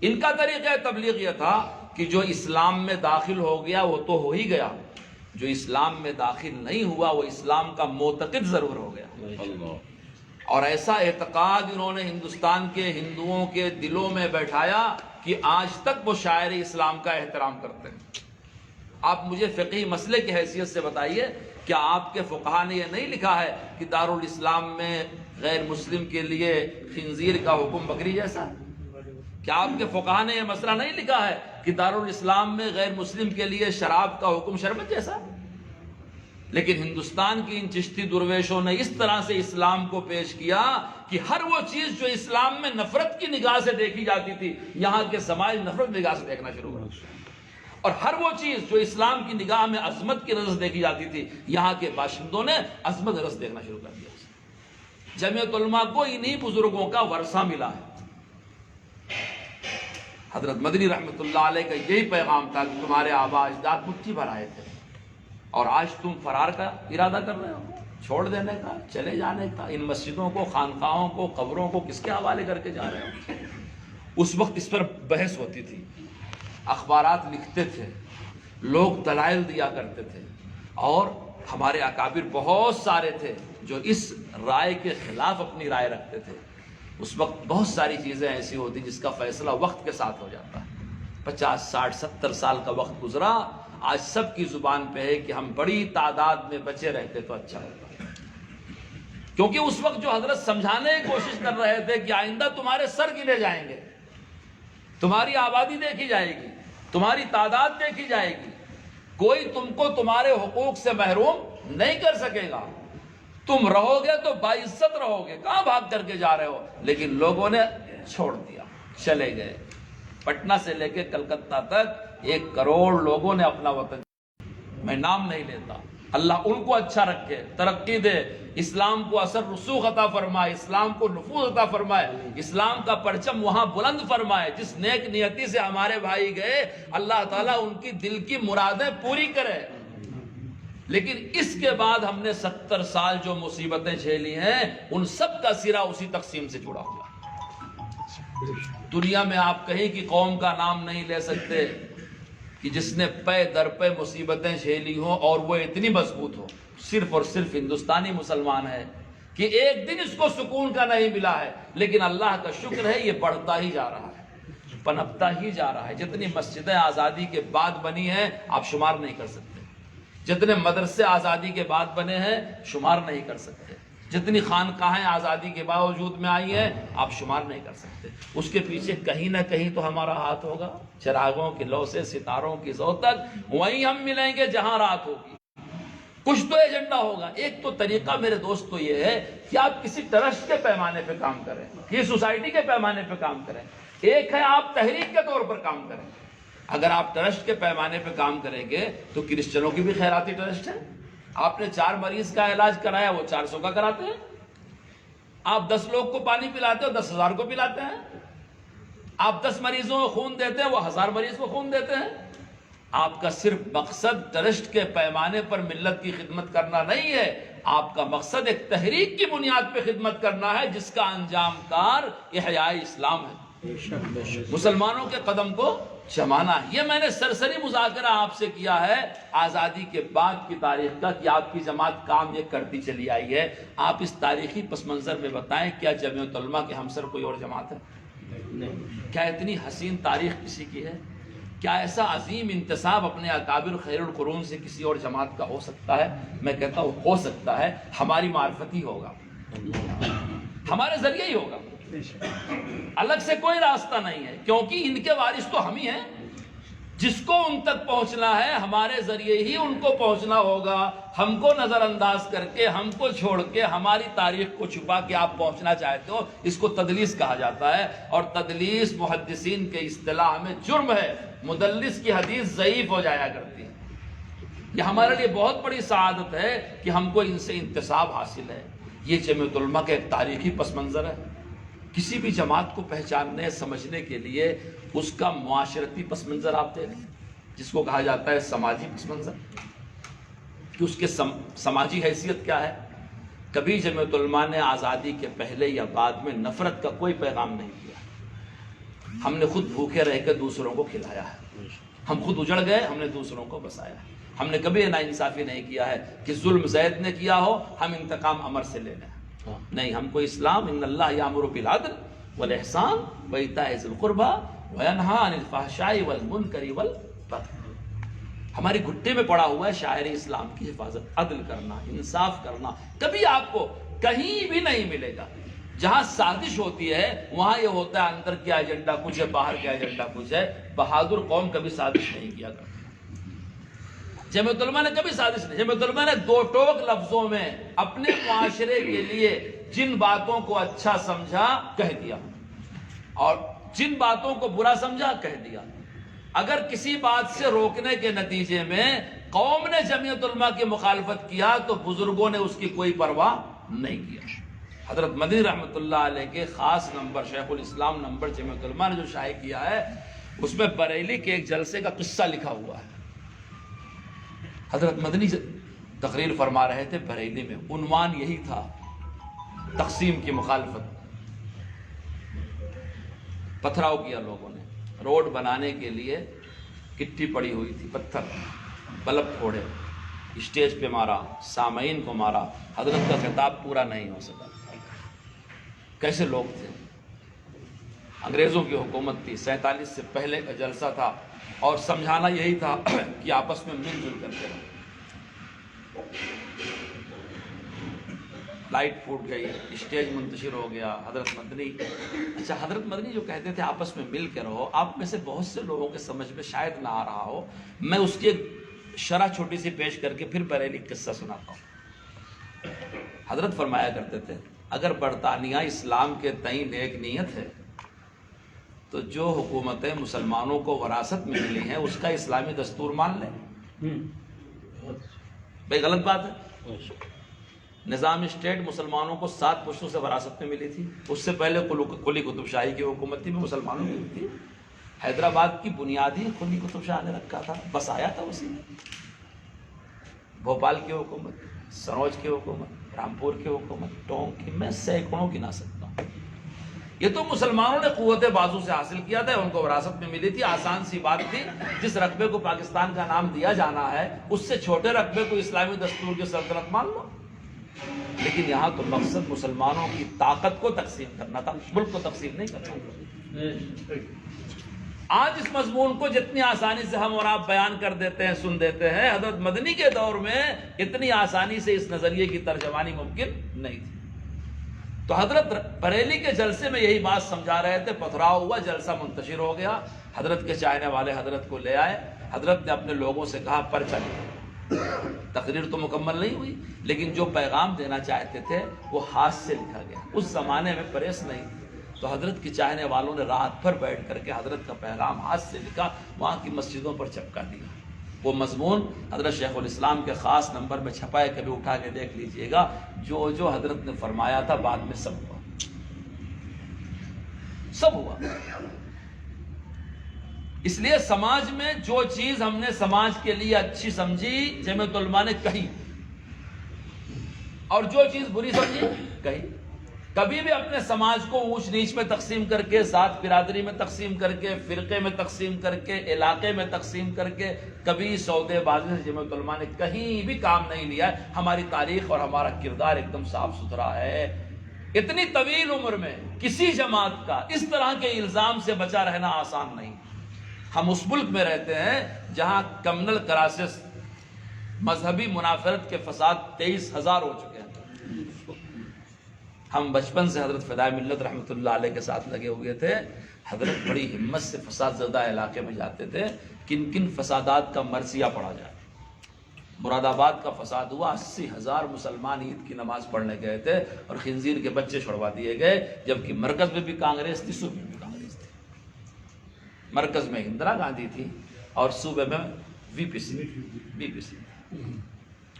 ان کا طریقہ تبلیغ یہ تھا کہ جو اسلام میں داخل ہو گیا وہ تو ہو ہی گیا، جو اسلام میں داخل نہیں ہوا وہ اسلام کا معتقد ضرور ہو گیا. اور ایسا اعتقاد انہوں نے ہندوستان کے ہندوؤں کے دلوں میں بیٹھایا کہ آج تک وہ شاعر اسلام کا احترام کرتے ہیں. آپ مجھے فقہی مسئلے کی حیثیت سے بتائیے، کیا آپ کے فقہا نے یہ نہیں لکھا ہے کہ دارالاسلام میں غیر مسلم کے لیے خنزیر کا حکم بکری جیسا؟ کیا آپ کے فقہا نے یہ مسئلہ نہیں لکھا ہے کہ دارالاسلام میں غیر مسلم کے لیے شراب کا حکم شربت جیسا؟ لیکن ہندوستان کی ان چشتی درویشوں نے اس طرح سے اسلام کو پیش کیا کہ ہر وہ چیز جو اسلام میں نفرت کی نگاہ سے دیکھی جاتی تھی، یہاں کے سماج نفرت نگاہ سے دیکھنا شروع کر دیا. اور ہر وہ چیز جو اسلام کی نگاہ میں عظمت کی نظر سے دیکھی جاتی تھی، یہاں کے باشندوں نے عظمت کی نظر سے دیکھنا شروع کر دیا. جمعیت علماء کو انہی بزرگوں کا ورثہ ملا ہے. حضرت مدنی رحمۃ اللہ علیہ کا یہی پیغام تھا کہ تمہارے آبا اجداد مٹھی بھر آئے تھے اور آج تم فرار کا ارادہ کر رہے ہو، چھوڑ دینے کا، چلے جانے کا. ان مسجدوں کو، خانقاہوں کو، قبروں کو کس کے حوالے کر کے جا رہے ہو؟ اس وقت اس پر بحث ہوتی تھی، اخبارات لکھتے تھے، لوگ دلائل دیا کرتے تھے، اور ہمارے اکابر بہت سارے تھے جو اس رائے کے خلاف اپنی رائے رکھتے تھے. اس وقت بہت ساری چیزیں ایسی ہوتی جس کا فیصلہ وقت کے ساتھ ہو جاتا ہے. 50 60 70 سال کا وقت گزرا، آج سب کی زبان پہ ہے کہ ہم بڑی تعداد میں بچے رہتے تو اچھا ہوتا. کیونکہ اس وقت جو حضرت سمجھانے کی کوشش کر رہے تھے کہ آئندہ تمہارے سر گنے جائیں گے، تمہاری آبادی دیکھی جائے گی، تمہاری تعداد دیکھی جائے گی، کوئی تم کو تمہارے حقوق سے محروم نہیں کر سکے گا. تم رہو گے تو باعزت رہو گے، کہاں بھاگ کر کے جا رہے ہو؟ لیکن لوگوں نے چھوڑ دیا، چلے گئے. پٹنہ سے لے کے کلکتہ تک 1 کروڑ لوگوں نے اپنا وطن، میں نام نہیں لیتا، اللہ ان کو اچھا رکھے، ترقی دے، اسلام کو اثر رسوخ عطا فرمائے، اسلام کو نفوذ عطا فرمائے، اسلام کا پرچم وہاں بلند فرمائے. جس نیک نیتی سے ہمارے بھائی گئے، اللہ تعالیٰ ان کی دل کی مرادیں پوری کرے. لیکن اس کے بعد ہم نے 70 سال جو مصیبتیں جھیلی ہیں، ان سب کا سرا اسی تقسیم سے جڑا ہوا. دنیا میں آپ کہیں کہ قوم کا نام نہیں لے سکتے کہ جس نے پے در پے مصیبتیں جھیلی ہوں اور وہ اتنی مضبوط ہو. صرف اور صرف ہندوستانی مسلمان ہے کہ ایک دن اس کو سکون کا نہیں ملا ہے. لیکن اللہ کا شکر ہے یہ بڑھتا ہی جا رہا ہے، پنپتا ہی جا رہا ہے. جتنی مسجدیں آزادی کے بعد بنی ہیں آپ شمار نہیں کر سکتے، جتنے مدرسے آزادی کے بعد بنے ہیں شمار نہیں کر سکتے، جتنی خانقاہیں آزادی کے باوجود میں آئی ہیں آپ شمار نہیں کر سکتے. اس کے پیچھے کہیں نہ کہیں تو ہمارا ہاتھ ہوگا. چراغوں کی لو سے ستاروں کی زو تک وہیں ہم ملیں گے جہاں رات ہوگی. کچھ تو ایجنڈا ہوگا. ایک تو طریقہ میرے دوست تو یہ ہے کہ آپ کسی ٹرسٹ کے پیمانے پہ کام کریں، یہ سوسائٹی کے پیمانے پہ کام کریں. ایک ہے آپ تحریک کے طور پر کام کریں. اگر آپ ٹرسٹ کے پیمانے پہ کام کریں گے تو کرسچنوں کی بھی خیراتی ٹرسٹ ہے. آپ نے 4 مریض کا علاج کرایا، وہ 400 کا کراتے ہیں. آپ 10 لوگ کو پانی پلاتے ہو، 10,000 کو پلاتے ہیں. آپ 10 مریضوں کو خون دیتے ہیں، وہ 1000 مریض کو خون دیتے ہیں. آپ کا صرف مقصد ٹرسٹ کے پیمانے پر ملت کی خدمت کرنا نہیں ہے، آپ کا مقصد ایک تحریک کی بنیاد پہ خدمت کرنا ہے جس کا انجام کار احیاء اسلام ہے، مسلمانوں کے قدم کو جمانا ہے. یہ میں نے سرسری مذاکرہ آپ سے کیا ہے آزادی کے بعد کی تاریخ کا کہ آپ کی جماعت کام یہ کرتی چلی آئی ہے. آپ اس تاریخی پس منظر میں بتائیں کیا جمعیت علماء کے ہمسر کوئی اور جماعت ہے؟ کیا اتنی حسین تاریخ کسی کی ہے؟ کیا ایسا عظیم انتصاب اپنے اکابر خیر القرون سے کسی اور جماعت کا ہو سکتا ہے؟ میں کہتا ہوں ہو سکتا ہے. ہماری معرفت ہی ہوگا, ہمارے ذریعے ہی ہوگا, الگ سے کوئی راستہ نہیں ہے, کیونکہ ان کے وارث تو ہم ہی ہیں. جس کو ان تک پہنچنا ہے ہمارے ذریعے ہی ان کو پہنچنا ہوگا. ہم کو نظر انداز کر کے, ہم کو چھوڑ کے, ہماری تاریخ کو چھپا کے آپ پہنچنا چاہتے ہو, اس کو تدلیس کہا جاتا ہے. اور تدلیس محدثین کے اصطلاح میں جرم ہے. مدلس کی حدیث ضعیف ہو جایا کرتی ہے. یہ ہمارے لیے بہت بڑی سعادت ہے کہ ہم کو ان سے انتصاب حاصل ہے. یہ جمعیت علماء کا ایک تاریخی پس منظر ہے. کسی بھی جماعت کو پہچاننے سمجھنے کے لیے اس کا معاشرتی پس منظر آپ دیکھیں, جس کو کہا جاتا ہے سماجی پس منظر, کہ اس کے سماجی حیثیت کیا ہے. کبھی جمعیت علماء نے آزادی کے پہلے یا بعد میں نفرت کا کوئی پیغام نہیں دیا. ہم نے خود بھوکے رہ کے دوسروں کو کھلایا ہے, ہم خود اجڑ گئے, ہم نے دوسروں کو بسایا ہے. ہم نے کبھی ناانصافی نہیں کیا ہے کہ ظلم زید نے کیا ہو ہم انتقام عمر سے لے لیں. نہیں, ہم کو اسلام ان اللہ یامر بالعدل والاحسان وایتاء ذی القربى وینہی عن الفحشاء والمنکر والبغی. ہماری گھٹے میں پڑا ہوا ہے شاعر اسلام کی حفاظت, عدل کرنا, انصاف کرنا. کبھی آپ کو کہیں بھی نہیں ملے گا. جہاں سازش ہوتی ہے وہاں یہ ہوتا ہے اندر کیا ایجنڈا کچھ ہے, باہر کیا ایجنڈا کچھ ہے. بہادر قوم کبھی سازش نہیں کیا کرتی. جمعیت علماء نے کبھی سازش نہیں. جمعیت علماء نے دو ٹوک لفظوں میں اپنے معاشرے کے لیے جن باتوں کو اچھا سمجھا کہہ دیا, اور جن باتوں کو برا سمجھا کہہ دیا. اگر کسی بات سے روکنے کے نتیجے میں قوم نے جمعیت علماء کی مخالفت کیا تو بزرگوں نے اس کی کوئی پرواہ نہیں کیا. حضرت مدنی رحمۃ اللہ علیہ کے خاص نمبر شیخ الاسلام نمبر جمعیت علماء نے جو شائع کیا ہے اس میں بریلی کے ایک جلسے کا قصہ لکھا ہوا ہے. حضرت مدنی تقریر فرما رہے تھے بریلی میں, عنوان یہی تھا تقسیم کی مخالفت. پتھراؤ کیا لوگوں نے, روڈ بنانے کے لیے کٹی پڑی ہوئی تھی, پتھر, بلب پھوڑے, اسٹیج پہ مارا, سامعین کو مارا. حضرت کا خطاب پورا نہیں ہو سکا. کیسے لوگ تھے, انگریزوں کی حکومت تھی, 47 سے پہلے کا جلسہ تھا, اور سمجھانا یہی تھا کہ آپس میں مل جل کر کے رہو. لائٹ پھوٹ گئی, اسٹیج منتشر ہو گیا. حضرت مدنی جو کہتے تھے آپس میں مل کے رہو, آپ میں سے بہت سے لوگوں کے سمجھ میں شاید نہ آ رہا ہو, میں اس کی ایک شرح چھوٹی سی پیش کر کے پھر بریلی قصہ سناتا ہوں. حضرت فرمایا کرتے تھے اگر برطانیہ اسلام کے تئیں نیک نیت ہے تو جو حکومتیں مسلمانوں کو وراثت میں ملی ہیں اس کا اسلامی دستور مان لیں. بھائی غلط بات ہے. نظام اسٹیٹ مسلمانوں کو 7 پشتوں سے وراثت میں ملی تھی. اس سے پہلے قلی قطب شاہی کی حکومت تھی, مسلمانوں کی تھی. حیدرآباد کی بنیادی قلی قطب شاہ نے رکھا تھا, بسایا تھا اسی نے. بھوپال کی حکومت, سروج کی حکومت, رامپور کی حکومت, ٹونک کی, میں سینکڑوں گنا سکتا ہوں. یہ تو مسلمانوں نے قوت بازو سے حاصل کیا تھا, ان کو وراثت میں ملی تھی. آسان سی بات تھی, جس رقبے کو پاکستان کا نام دیا جانا ہے اس سے چھوٹے رقبے کو اسلامی دستور کی سلطنت مان لو. لیکن یہاں تو مقصد مسلمانوں کی طاقت کو تقسیم کرنا تھا, ملک کو تقسیم نہیں کرنا. آج اس مضمون کو جتنی آسانی سے ہم اور آپ بیان کر دیتے ہیں, سن دیتے ہیں, حضرت مدنی کے دور میں اتنی آسانی سے اس نظریے کی ترجمانی ممکن نہیں تھی. تو حضرت بریلی کے جلسے میں یہی بات سمجھا رہے تھے. پتھراؤ ہوا, جلسہ منتشر ہو گیا. حضرت کے چاہنے والے حضرت کو لے آئے. حضرت نے اپنے لوگوں سے کہا پرچہ لکھو. تقریر تو مکمل نہیں ہوئی, لیکن جو پیغام دینا چاہتے تھے وہ ہاتھ سے لکھا گیا. اس زمانے میں پریس نہیں تھی, تو حضرت کے چاہنے والوں نے رات بھر بیٹھ کر کے حضرت کا پیغام ہاتھ سے لکھا, وہاں کی مسجدوں پر چپکا دیا. وہ مضمون حضرت شیخ الاسلام کے خاص نمبر میں چھپا ہے, کبھی اٹھا کے دیکھ لیجئے گا. جو جو حضرت نے فرمایا تھا بعد میں سب ہوا, سب ہوا. اس لیے سماج میں جو چیز ہم نے سماج کے لیے اچھی سمجھی جمعیت علماء نے کہی, اور جو چیز بری سمجھی کہی. کبھی بھی اپنے سماج کو اونچ نیچ میں تقسیم کر کے، ذات برادری میں تقسیم کر کے، فرقے میں تقسیم کر کے، علاقے میں تقسیم کر کے کبھی سودے بازی سے جمعیت علماء نے کہیں بھی کام نہیں لیا ہے۔ ہماری تاریخ اور ہمارا کردار ایک دم صاف ستھرا ہے۔ اتنی طویل عمر میں کسی جماعت کا اس طرح کے الزام سے بچا رہنا آسان نہیں۔ ہم اس ملک میں رہتے ہیں جہاں کمنل کرائسس، مذہبی منافرت کے فساد 23,000 ہو چکے ہیں۔ ہم بچپن سے حضرت فدائے ملت رحمۃ اللہ علیہ کے ساتھ لگے ہوئے تھے۔ حضرت بڑی ہمت سے فساد زدہ علاقے میں جاتے تھے، کن کن فسادات کا مرثیہ پڑھا جائے۔ مراد آباد کا فساد ہوا، 80,000 مسلمان عید کی نماز پڑھنے گئے تھے اور خنزیر کے بچے چھڑوا دیے گئے، جبکہ مرکز میں بھی کانگریس تھی، صوبے میں بھی کانگریس تھی۔ مرکز میں اندرا گاندھی تھی اور صوبے میں بی پی سی۔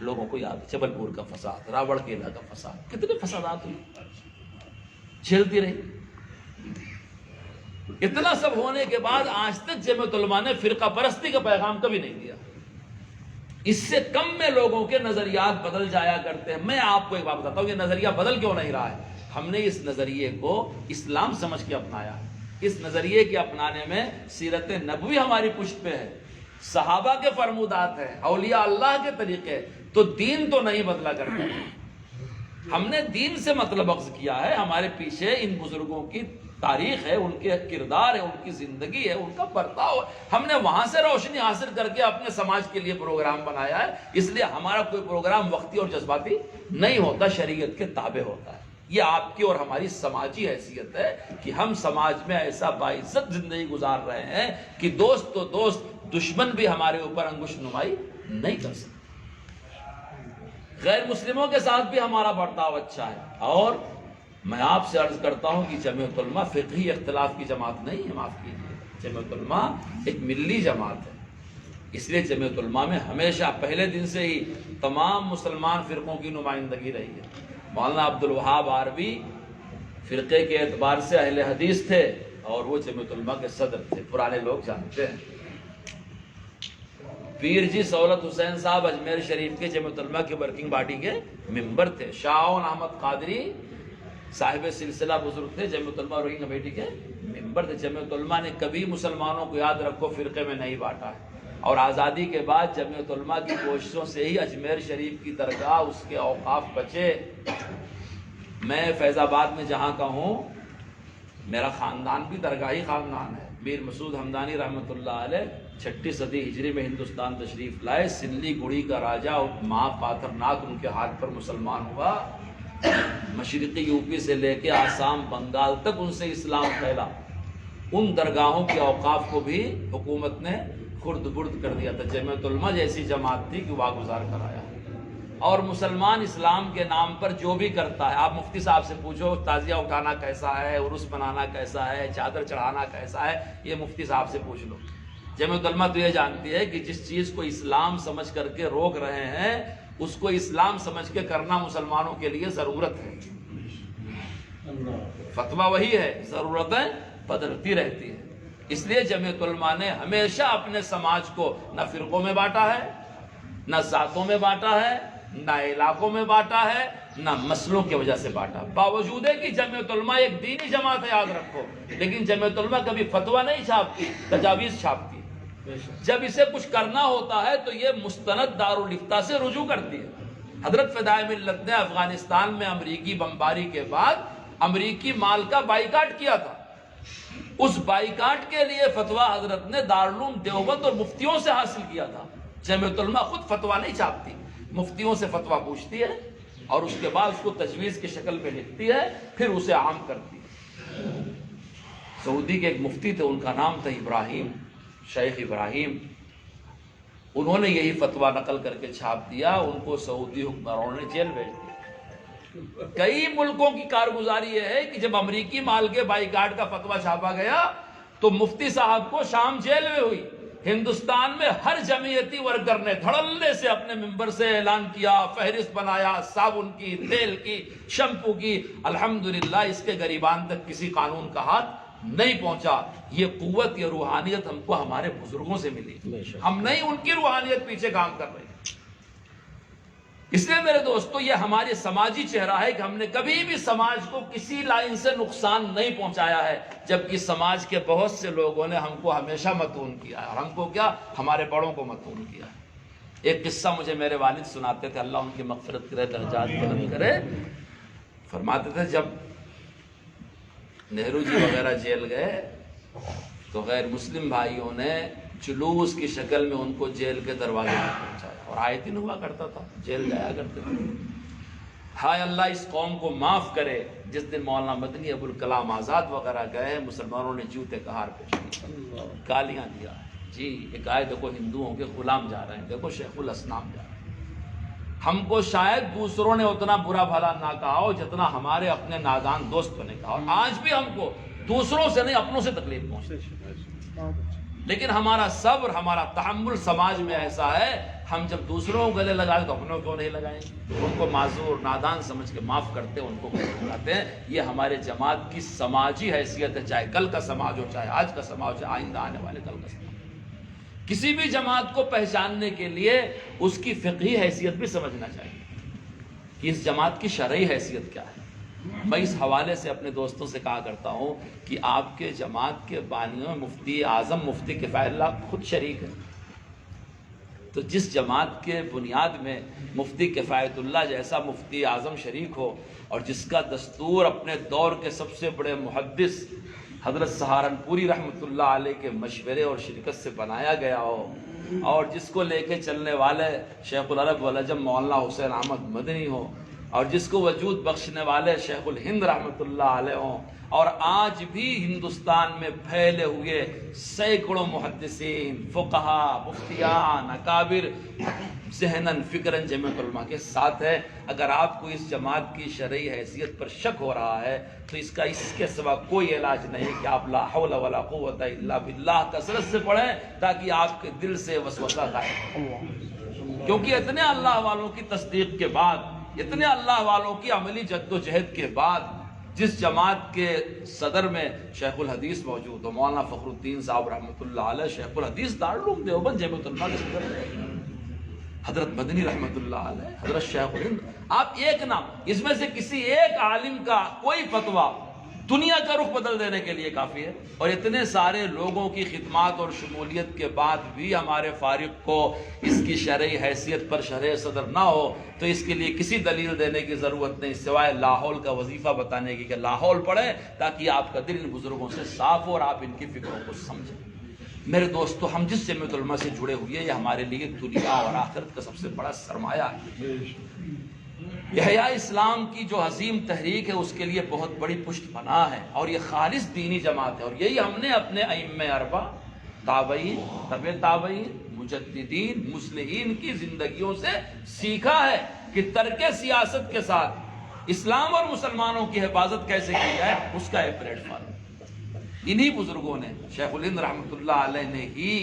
لوگوں کو یاد ہے جبل پور کا فساد، راوڑ کیلا کا فساد، کتنے فسادات ہوئے، جھیلتی رہی۔ اتنا سب ہونے کے بعد آج تک جمعیت علماء نے فرقہ پرستی کا پیغام کبھی نہیں دیا۔ اس سے کم میں لوگوں کے نظریات بدل جایا کرتے ہیں۔ میں آپ کو ایک بات بتاتا ہوں، یہ نظریہ بدل کیوں نہیں رہا ہے؟ ہم نے اس نظریے کو اسلام سمجھ کے اپنایا۔ اس نظریے کے اپنانے میں سیرت نبوی ہماری پشت پہ ہے، صحابہ کے فرمودات ہیں، اولیاء اللہ کے طریقے، تو دین تو نہیں بدلا کرتا۔ ہم نے دین سے مطلب اخذ کیا ہے، ہمارے پیچھے ان بزرگوں کی تاریخ ہے، ان کے کردار ہے، ان کی زندگی ہے، ان کا برتاؤ ہے، ہم نے وہاں سے روشنی حاصل کر کے اپنے سماج کے لیے پروگرام بنایا ہے۔ اس لیے ہمارا کوئی پروگرام وقتی اور جذباتی نہیں ہوتا، شریعت کے تابع ہوتا ہے۔ یہ آپ کی اور ہماری سماجی حیثیت ہے کہ ہم سماج میں ایسا باعزت زندگی گزار رہے ہیں کہ دوست تو دوست، دشمن بھی ہمارے اوپر انگوش نمائی نہیں کر سکتے۔ غیر مسلموں کے ساتھ بھی ہمارا برتاؤ اچھا ہے۔ اور میں آپ سے عرض کرتا ہوں کہ جمعیت علماء فقہی اختلاف کی جماعت نہیں ہے، معاف کیجیے، جمعیت علماء ایک ملی جماعت ہے۔ اس لیے جمعیت علماء میں ہمیشہ پہلے دن سے ہی تمام مسلمان فرقوں کی نمائندگی رہی ہے۔ مولانا عبد الوہاب عربی فرقے کے اعتبار سے اہل حدیث تھے اور وہ جمعیت علماء کے صدر تھے، پرانے لوگ جانتے ہیں۔ پیر جی سہولت حسین صاحب اجمیر شریف کے جمعیت علماء کے ورکنگ باڈی کے ممبر تھے۔ شاہون احمد قادری صاحب سلسلہ بزرگ تھے، جمعیت علماء ورکنگ کمیٹی کے ممبر تھے۔ جمعیت علماء نے کبھی مسلمانوں کو، یاد رکھو، فرقے میں نہیں بانٹا ہے، اور آزادی کے بعد جمعیت علماء کی کوششوں سے ہی اجمیر شریف کی درگاہ، اس کے اوقاف بچے۔ میں فیض آباد میں جہاں کا ہوں، میرا خاندان بھی درگاہی خاندان ہے۔ میر مسعود ہمدانی رحمۃ اللہ علیہ 6 صدی ہجری میں ہندوستان تشریف لائے۔ سلی گڑی کا راجہ ماں پاتھر ناتھ ان کے ہاتھ پر مسلمان ہوا۔ مشرقی یو پی سے لے کے آسام، بنگال تک ان سے اسلام پھیلا۔ ان درگاہوں کے اوقاف کو بھی حکومت نے خرد برد کر دیا تھا۔ جمعیت علماء جیسی جماعت تھی کہ واگزار کرایا۔ اور مسلمان اسلام کے نام پر جو بھی کرتا ہے، آپ مفتی صاحب سے پوچھو تعزیہ اٹھانا کیسا ہے، عرس منانا کیسا ہے، چادر چڑھانا کیسا ہے، یہ مفتی صاحب سے پوچھ لو۔ جمعیت علماء تو یہ جانتی ہے کہ جس چیز کو اسلام سمجھ کر کے روک رہے ہیں، اس کو اسلام سمجھ کے کرنا مسلمانوں کے لیے ضرورت ہے۔ فتویٰ وہی ہے، ضرورتیں بدلتی رہتی ہیں۔ اس لیے جمعیت علماء نے ہمیشہ اپنے سماج کو نہ فرقوں میں بانٹا ہے، نہ ذاتوں میں بانٹا ہے، نہ علاقوں میں بانٹا ہے، نہ مسئلوں کی وجہ سے بانٹا۔ باوجود ہے کہ جمعیت علماء ایک دینی جماعت ہے، یاد رکھو، لیکن جمعیت علماء کبھی فتویٰ نہیں چھاپتی، تجاویز چھاپتی۔ جب اسے کچھ کرنا ہوتا ہے تو یہ مستند دارالافتاء سے رجوع کرتی ہے۔ حضرت فدائے ملت نے افغانستان میں امریکی بمباری کے بعد امریکی مال کا بائیکاٹ کیا تھا۔ اس بائیکاٹ کے لیے فتویٰ حضرت نے دارالعلوم دیوبند اور مفتیوں سے حاصل کیا تھا۔ جمعیت علماء خود فتویٰ نہیں چھاپتی، مفتیوں سے فتویٰ پوچھتی ہے اور اس کے بعد اس کو تجویز کی شکل میں لکھتی ہے، پھر اسے عام کرتی ہے۔ سعودی کے ایک مفتی تھے، ان کا نام تھا ابراہیم، شیخ ابراہیم۔ انہوں نے یہی فتویٰ نقل کر کے چھاپ دیا، ان کو سعودی حکمرانوں نے جیل بھیج دیا۔ کئی ملکوں کی کارگزاری یہ ہے کہ جب امریکی مال کے بائیکاٹ کا فتویٰ چھاپا گیا تو مفتی صاحب کو شام جیل میں ہوئی۔ ہندوستان میں ہر جمعیتی ورکر نے دھڑلے سے اپنے ممبر سے اعلان کیا، فہرست بنایا، صابن کی، تیل کی، شیمپو کی۔ الحمدللہ اس کے غریبان تک کسی قانون کا ہاتھ نہیں پہنچا۔ یہ قوت، یہ روحانیت ہم کو ہمارے بزرگوں سے ملی، ہم نہیں ان کی روحانیت پیچھے کام کر رہے ہیں۔ اس لیے میرے دوستو یہ ہمارے سماجی چہرہ ہے کہ ہم نے کبھی بھی سماج کو کسی لائن سے نقصان نہیں پہنچایا ہے، جبکہ سماج کے بہت سے لوگوں نے ہم کو ہمیشہ متون کیا ہے، اور ہم کو کیا، ہمارے بڑوں کو متون کیا ہے۔ ایک قصہ مجھے میرے والد سناتے تھے، اللہ ان کی مغفرت کرے، درجات بلند کرے۔ فرماتے تھے جب نہرو جی وغیرہ جیل گئے تو غیر مسلم بھائیوں نے جلوس کی شکل میں ان کو جیل کے دروازے میں پہنچایا، اور آئے دن ہوا کرتا تھا، جیل جایا کرتے تھے۔ ہائے اللہ اس قوم کو معاف کرے، جس دن مولانا مدنی ابوالکلام آزاد وغیرہ گئے، مسلمانوں نے جوتے کہار پیش کیے، گالیاں دیا، جی ایک آئے دیکھو ہندوؤں کے غلام جا رہے ہیں، دیکھو شیخ الاسلام جا رہے ہیں۔ ہم کو شاید دوسروں نے اتنا برا بھلا نہ کہا ہو جتنا ہمارے اپنے نادان دوستوں نے کہا، اور آج بھی ہم کو دوسروں سے نہیں اپنوں سے تکلیف پہنچتی، لیکن ہمارا صبر، ہمارا تحمل سماج میں ایسا ہے، ہم جب دوسروں کو گلے لگائیں تو اپنوں کیوں نہیں لگائیں؟ ان کو معذور نادان سمجھ کے معاف کرتے ہیں، ان کو گلے لگاتے ہیں۔ یہ ہمارے جماعت کی سماجی حیثیت ہے، چاہے کل کا سماج ہو، چاہے آج کا سماج ہو، چاہے آئندہ آنے والے کل کا سماج۔ کسی بھی جماعت کو پہچاننے کے لیے اس کی فقہی حیثیت بھی سمجھنا چاہیے کہ اس جماعت کی شرعی حیثیت کیا ہے۔ میں اس حوالے سے اپنے دوستوں سے کہا کرتا ہوں کہ آپ کے جماعت کے بانیوں مفتی اعظم مفتی کفایت اللہ خود شریک ہے، تو جس جماعت کے بنیاد میں مفتی کفایت اللہ جیسا مفتی اعظم شریک ہو، اور جس کا دستور اپنے دور کے سب سے بڑے محدث حضرت سہارنپوری رحمۃ اللہ علیہ کے مشورے اور شرکت سے بنایا گیا ہو، اور جس کو لے کے چلنے والے شیخ العرب والعجم مولانا حسین احمد مدنی ہو، اور جس کو وجود بخشنے والے شیخ الہند رحمۃ اللہ علیہ ہوں، اور آج بھی ہندوستان میں پھیلے ہوئے سینکڑوں محدثین، فقہا، مفتیان، اکابر ذہناً فکراً جمعیت علماء کے ساتھ ہے۔ اگر آپ کو اس جماعت کی شرعی حیثیت پر شک ہو رہا ہے تو اس کے سوا کوئی علاج نہیں کہ آپ لا حول ولا قوت الا باللہ کثرت سے پڑھیں، تاکہ آپ کے دل سے وسوسہ غائب ہو۔ کیونکہ اتنے اللہ والوں کی تصدیق کے بعد، اتنے اللہ والوں کی عملی جد و جہد کے بعد، جس جماعت کے صدر میں شیخ الحدیث موجود ہو، مولانا فخر الدین صاحب رحمۃ اللہ علیہ، شیخ الحدیث دارالعلوم دیوبند جامعۃ علماء کے صدر، حضرت مدنی رحمۃ اللہ علیہ، حضرت شیخ الہند، آپ ایک نام، اس میں سے کسی ایک عالم کا کوئی فتویٰ دنیا کا رخ بدل دینے کے لیے کافی ہے۔ اور اتنے سارے لوگوں کی خدمات اور شمولیت کے بعد بھی ہمارے فارغ کو اس کی شرعی حیثیت پر شرح صدر نہ ہو، تو اس کے لیے کسی دلیل دینے کی ضرورت نہیں سوائے لاہور کا وظیفہ بتانے کی کہ لاہور پڑھیں، تاکہ آپ کا دل ان بزرگوں سے صاف ہو اور آپ ان کی فکروں کو سمجھیں۔ میرے دوستو، ہم جس جمعیت علماء سے جڑے ہوئے، یہ ہمارے لیے دنیا اور آخرت کا سب سے بڑا سرمایہ ہے۔ احیاء اسلام کی جو عظیم تحریک ہے، اس کے لیے بہت بڑی پشت پناہ ہے، اور یہ خالص دینی جماعت ہے، اور یہی ہم نے اپنے ائمہ اربعہ، تابعین، تبع تابعین، مجددین، مصلحین کی زندگیوں سے سیکھا ہے کہ ترک سیاست کے ساتھ اسلام اور مسلمانوں کی حفاظت کیسے کی جائے، اس کا ایک پلیٹ فارم۔ انہی بزرگوں نے، شیخ الہند رحمۃ اللہ علیہ نے ہی،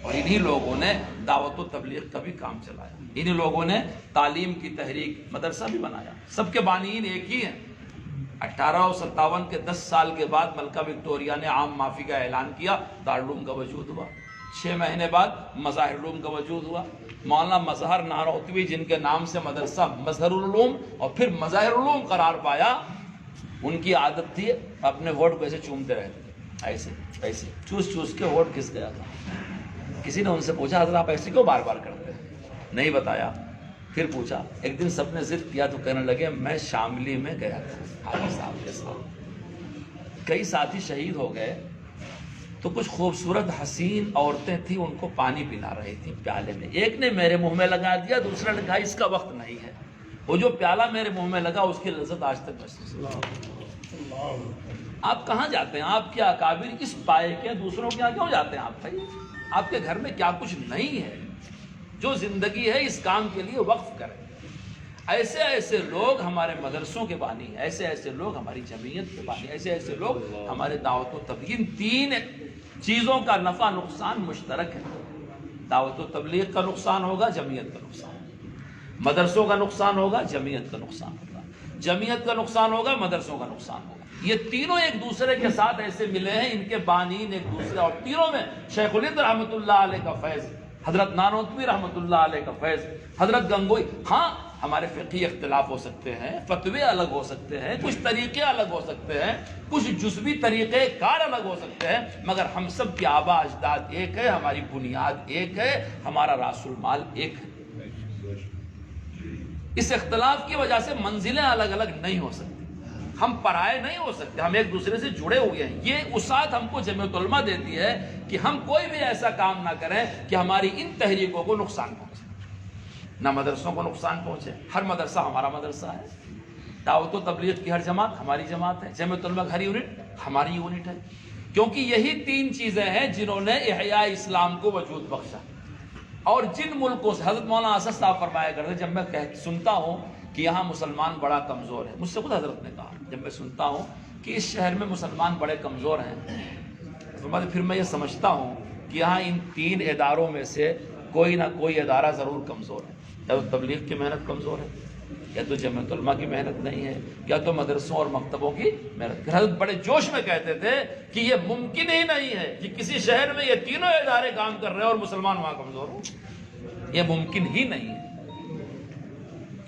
اور انہی لوگوں نے دعوت و تبلیغ کا بھی کام چلایا، انہی لوگوں نے تعلیم کی تحریک، مدرسہ بھی بنایا۔ سب کے بانیین ایک ہی ہیں۔ 1857 کے 10 سال کے بعد ملکہ وکٹوریہ نے عام معافی کا اعلان کیا، دارالعلوم کا وجود ہوا۔ 6 مہینے بعد مظاہر العلوم کا وجود ہوا۔ مولانا مظہر نہروتوی، جن کے نام سے مدرسہ مظہر العلوم اور پھر مظاہر العلوم قرار پایا، ان کی عادت تھی اپنے ہونٹ کو ایسے چومتے رہتے، ایسے ایسے چوس چوس کے ہونٹ گھس گیا تھا۔ کسی نے ان سے پوچھا، حضرت آپ ایسے کیوں بار بار کرتے ہیں؟ نہیں بتایا۔ پھر پوچھا، ایک دن سب نے ضد کیا تو کہنے لگے میں شاملی میں گیا تھا حافظ صاحب کے ساتھ، کئی ساتھی شہید ہو گئے، تو کچھ خوبصورت حسین عورتیں تھیں، ان کو پانی پلا رہی تھیں پیالے میں، ایک نے میرے منہ میں لگا دیا، دوسرا نے کہا اس کا وقت نہیں ہے، وہ جو پیالہ میرے منہ میں لگا اس کی لذت آج تک محسوس ہے۔ آپ کہاں جاتے ہیں؟ آپ کے اکابر اس پائے کے دوسروں کے یہاں کیوں جاتے ہیں؟ آپ بھائی، آپ کے گھر میں کیا کچھ نہیں ہے؟ جو زندگی ہے اس کام کے لیے وقف کریں۔ ایسے ایسے لوگ ہمارے مدرسوں کے بانی ہیں، ایسے ایسے لوگ ہماری جمعیت کے بانی، ایسے ایسے لوگ ہمارے دعوت و تبلیغ، 3 چیزوں کا نفع نقصان مشترک ہے۔ دعوت و تبلیغ کا نقصان ہوگا، جمعیت کا نقصان ہوگا، مدرسوں کا نقصان ہوگا، جمعیت کا نقصان ہوگا، جمعیت کا نقصان ہوگا، مدرسوں کا نقصان ہوگا۔ یہ تینوں ایک دوسرے کے ساتھ ایسے ملے ہیں، ان کے بانین ایک دوسرے، اور تینوں میں شیخ الہند رحمۃ اللہ علیہ کا فیض حضرت نانوتوی رحمۃ اللہ علیہ کا فیض، حضرت گنگوئی. ہاں ہمارے فقہی اختلاف ہو سکتے ہیں، فتوے الگ ہو سکتے ہیں، کچھ طریقے الگ ہو سکتے ہیں، کچھ جزوی طریقے کار الگ ہو سکتے ہیں، مگر ہم سب کے آبا اجداد ایک ہے، ہماری بنیاد ایک ہے، ہمارا راس المال ایک ہے. اس اختلاف کی وجہ سے منزلیں الگ الگ نہیں ہو سکتی، ہم پرائے نہیں ہو سکتے، ہم ایک دوسرے سے جڑے ہوئے ہیں. یہ وسعت ہم کو جمعیت علماء دیتی ہے کہ ہم کوئی بھی ایسا کام نہ کریں کہ ہماری ان تحریکوں کو نقصان پہنچے، نہ مدرسوں کو نقصان پہنچے. ہر مدرسہ ہمارا مدرسہ ہے، دعوت و تبلیغ کی ہر جماعت ہماری جماعت ہے، جمعیت علماء ہر یونٹ ہماری یونٹ ہے، کیونکہ یہی تین چیزیں ہیں جنہوں نے احیاء اسلام کو وجود بخشا. اور جن ملکوں سے حضرت مولانا اسد صاحب فرمایا کرتے، جب میں سنتا ہوں کہ یہاں مسلمان بڑا کمزور ہے، مجھ سے خود حضرت نے کہا، جب میں سنتا ہوں کہ اس شہر میں مسلمان بڑے کمزور ہیں، پھر میں یہ سمجھتا ہوں کہ یہاں ان تین اداروں میں سے کوئی نہ کوئی ادارہ ضرور کمزور ہے. یا تو تبلیغ کی محنت کمزور ہے، یا تو جمعیت علماء کی محنت نہیں ہے، یا تو مدرسوں اور مکتبوں کی محنت. حضرت بڑے جوش میں کہتے تھے کہ یہ ممکن ہی نہیں ہے کہ کسی شہر میں یہ تینوں ادارے کام کر رہے ہیں اور مسلمان وہاں کمزور ہوں، یہ ممکن ہی نہیں ہے.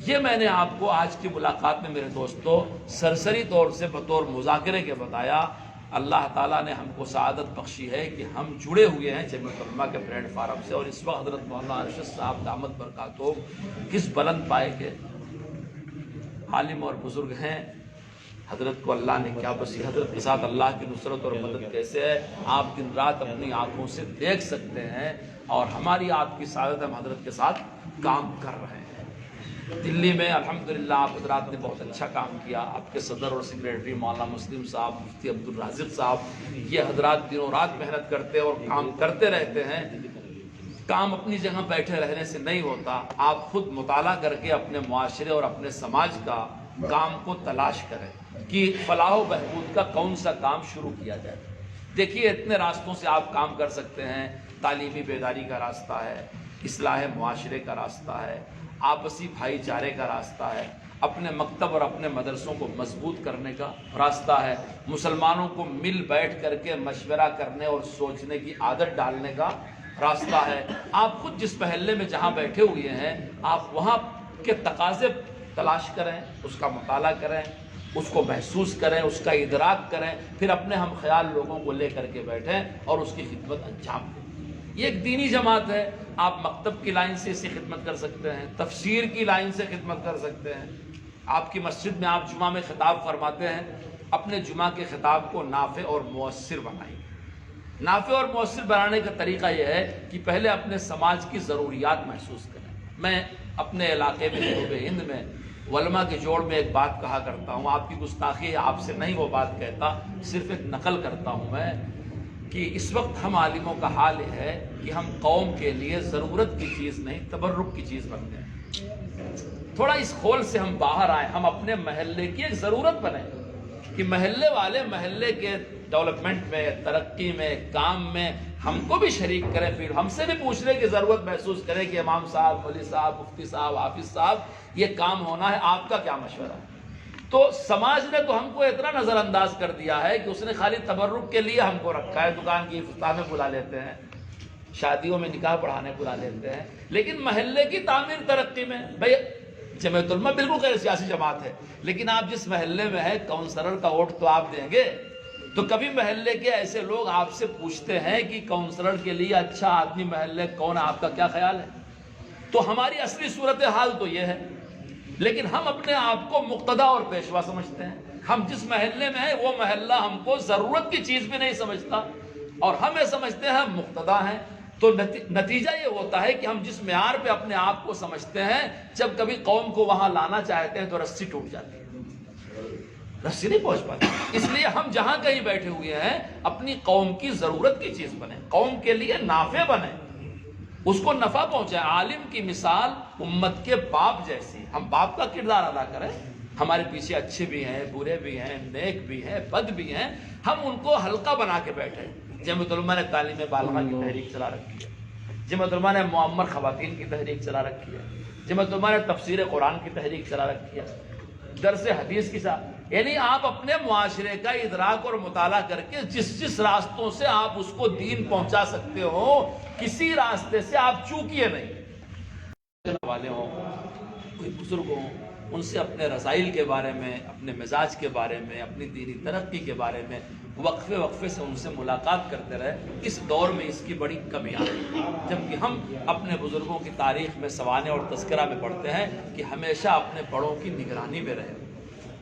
یہ میں نے آپ کو آج کی ملاقات میں میرے دوستو سرسری طور سے بطور مذاکرے کے بتایا. اللہ تعالیٰ نے ہم کو سعادت بخشی ہے کہ ہم جڑے ہوئے ہیں جمعیت علماء کے پلیٹ فارم سے، اور اس وقت حضرت مولانا ارشد صاحب دامت برکاتہ کس بلند پائے کے عالم اور بزرگ ہیں. حضرت کو اللہ نے کیا بسی، حضرت کے ساتھ اللہ کی نصرت اور مدد کیسے ہے آپ دن رات اپنی آنکھوں سے دیکھ سکتے ہیں، اور ہماری آپ کی سعادت ہم حضرت کے ساتھ کام کر رہے ہیں. دلی میں الحمدللہ آپ حضرات نے بہت اچھا کام کیا. آپ کے صدر اور سیکریٹری مولانا مسلم صاحب، مفتی عبد الرازق صاحب، یہ حضرات دنوں رات محنت کرتے اور کام کرتے رہتے ہیں. کام اپنی جگہ بیٹھے رہنے سے نہیں ہوتا، آپ خود مطالعہ کر کے اپنے معاشرے اور اپنے سماج کا کام کو تلاش کریں کہ فلاح و بہبود کا کون سا کام شروع کیا جائے. دیکھیے اتنے راستوں سے آپ کام کر سکتے ہیں. تعلیمی بیداری کا راستہ ہے، اصلاح معاشرے کا راستہ ہے، آپسی بھائی چارے کا راستہ ہے، اپنے مکتب اور اپنے مدرسوں کو مضبوط کرنے کا راستہ ہے، مسلمانوں کو مل بیٹھ کر کے مشورہ کرنے اور سوچنے کی عادت ڈالنے کا راستہ ہے. آپ خود جس محلے میں جہاں بیٹھے ہوئے ہیں آپ وہاں کے تقاضے تلاش کریں، اس کا مطالعہ کریں، اس کو محسوس کریں، اس کا ادراک کریں، پھر اپنے ہم خیال لوگوں کو لے کر کے بیٹھیں اور اس کی خدمت انجام دیں. یہ ایک دینی جماعت ہے. آپ مکتب کی لائن سے اس کی خدمت کر سکتے ہیں، تفسیر کی لائن سے خدمت کر سکتے ہیں. آپ کی مسجد میں آپ جمعہ میں خطاب فرماتے ہیں، اپنے جمعہ کے خطاب کو نافع اور مؤثر بنائیں. نافع اور مؤثر بنانے کا طریقہ یہ ہے کہ پہلے اپنے سماج کی ضروریات محسوس کریں. میں اپنے علاقے میں جنوب ہند میں علماء کے جوڑ میں ایک بات کہا کرتا ہوں، آپ کی گستاخی ہے، آپ سے نہیں وہ بات کہتا، صرف ایک نقل کرتا ہوں میں، کہ اس وقت ہم عالموں کا حال یہ ہے کہ ہم قوم کے لیے ضرورت کی چیز نہیں تبرک کی چیز بن گئے. تھوڑا اس خول سے ہم باہر آئیں، ہم اپنے محلے کی ایک ضرورت بنیں کہ محلے والے محلے کے ڈیولپمنٹ میں، ترقی میں، کام میں ہم کو بھی شریک کریں، پھر ہم سے بھی پوچھنے کی ضرورت محسوس کریں کہ امام صاحب، مولوی صاحب، مفتی صاحب، حافظ صاحب یہ کام ہونا ہے، آپ کا کیا مشورہ ہے. تو سماج نے تو ہم کو اتنا نظر انداز کر دیا ہے کہ اس نے خالی تبرک کے لیے ہم کو رکھا ہے. دکان کی افتتاح میں بلا لیتے ہیں، شادیوں میں نکاح پڑھانے بلا لیتے ہیں، لیکن محلے کی تعمیر ترقی میں بھائی جمعیت علماء بالکل غیر سیاسی جماعت ہے، لیکن آپ جس محلے میں ہیں کونسلر کا ووٹ تو آپ دیں گے. تو کبھی محلے کے ایسے لوگ آپ سے پوچھتے ہیں کہ کونسلر کے لیے اچھا آدمی محلے کون ہے، آپ کا کیا خیال ہے؟ تو ہماری اصلی صورتحال تو یہ ہے، لیکن ہم اپنے آپ کو مقتدا اور پیشوا سمجھتے ہیں. ہم جس محلے میں ہیں وہ محلہ ہم کو ضرورت کی چیز بھی نہیں سمجھتا، اور ہم یہ سمجھتے ہیں ہم مقتدا ہیں. تو نتیجہ یہ ہوتا ہے کہ ہم جس معیار پہ اپنے آپ کو سمجھتے ہیں، جب کبھی قوم کو وہاں لانا چاہتے ہیں تو رسی ٹوٹ جاتی ہے، رسی نہیں پہنچ پاتی. اس لیے ہم جہاں کہیں بیٹھے ہوئے ہیں اپنی قوم کی ضرورت کی چیز بنیں، قوم کے لیے نافع بنیں، اس کو نفع پہنچائے. عالم کی مثال امت کے باپ جیسی، ہم باپ کا کردار ادا کریں. ہمارے پیچھے اچھے بھی ہیں، برے بھی ہیں، نیک بھی ہیں، بد بھی ہیں، ہم ان کو حلقہ بنا کے بیٹھے. جمعیت علماء نے تعلیم بالغہ کی تحریک چلا رکھی ہے، جمعیت علماء نے معمر خواتین کی تحریک چلا رکھی ہے، جمعیت علماء نے تفسیر قرآن کی تحریک چلا رکھی ہے، درس حدیث کی یعنی آپ اپنے معاشرے کا ادراک اور مطالعہ کر کے جس راستوں سے آپ اس کو دین پہنچا سکتے ہو کسی راستے سے آپ چوکیے نہیں۔ والے ہوں، کوئی بزرگ ہوں، ان سے اپنے رسائل کے بارے میں، اپنے مزاج کے بارے میں، اپنی دینی ترقی کے بارے میں وقفے سے ان سے ملاقات کرتے رہے۔ اس دور میں اس کی بڑی کمیاں ہیں، جبکہ ہم اپنے بزرگوں کی تاریخ میں سوانح اور تذکرہ میں پڑھتے ہیں کہ ہمیشہ اپنے بڑوں کی نگرانی میں رہے۔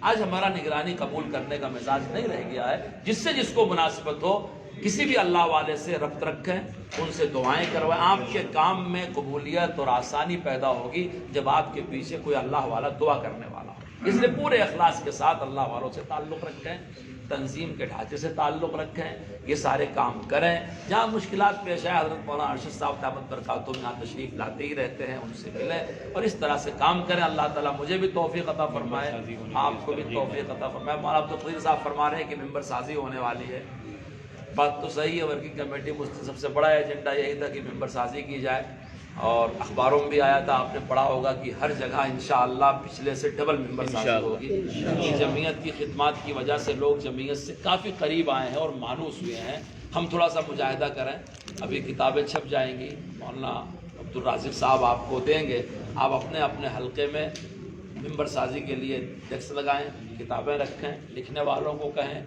آج ہمارا نگرانی قبول کرنے کا مزاج نہیں رہ گیا ہے۔ جس سے جس کو مناسبت ہو کسی بھی اللہ والے سے ربط رکھیں، ان سے دعائیں کروائیں۔ آپ کے کام میں قبولیت اور آسانی پیدا ہوگی جب آپ کے پیچھے کوئی اللہ والا دعا کرنے والا ہو۔ اس لیے پورے اخلاص کے ساتھ اللہ والوں سے تعلق رکھیں، تنظیم کے ڈھانچے سے تعلق رکھیں، یہ سارے کام کریں۔ جہاں مشکلات پیش آئے حضرت مولانا ارشد صاحب دامت برکاتہم یہاں تشریف لاتے ہی رہتے ہیں، ان سے ملیں اور اس طرح سے کام کریں۔ اللہ تعالیٰ مجھے بھی توفیق عطا فرمائے، آپ کو بھی توفیق عطا فرمائے۔ مولانا عبدالقدیر صاحب فرما رہے ہیں کہ ممبر سازی ہونے والی ہے، بات تو صحیح ہے۔ ورکنگ کمیٹی میں سب سے بڑا ایجنڈا یہی تھا کہ ممبر سازی کی جائے، اور اخباروں میں بھی آیا تھا، آپ نے پڑھا ہوگا کہ ہر جگہ انشاءاللہ پچھلے سے ڈبل ممبر سازی ہوگی۔ جمعیت کی خدمات کی وجہ سے لوگ جمعیت سے کافی قریب آئے ہیں اور مانوس ہوئے ہیں۔ ہم تھوڑا سا مجاہدہ کریں، ابھی کتابیں چھپ جائیں گی، مولانا عبدالرازق صاحب آپ کو دیں گے، آپ اپنے اپنے حلقے میں ممبر سازی کے لیے ڈیسک لگائیں، کتابیں رکھیں، لکھنے والوں کو کہیں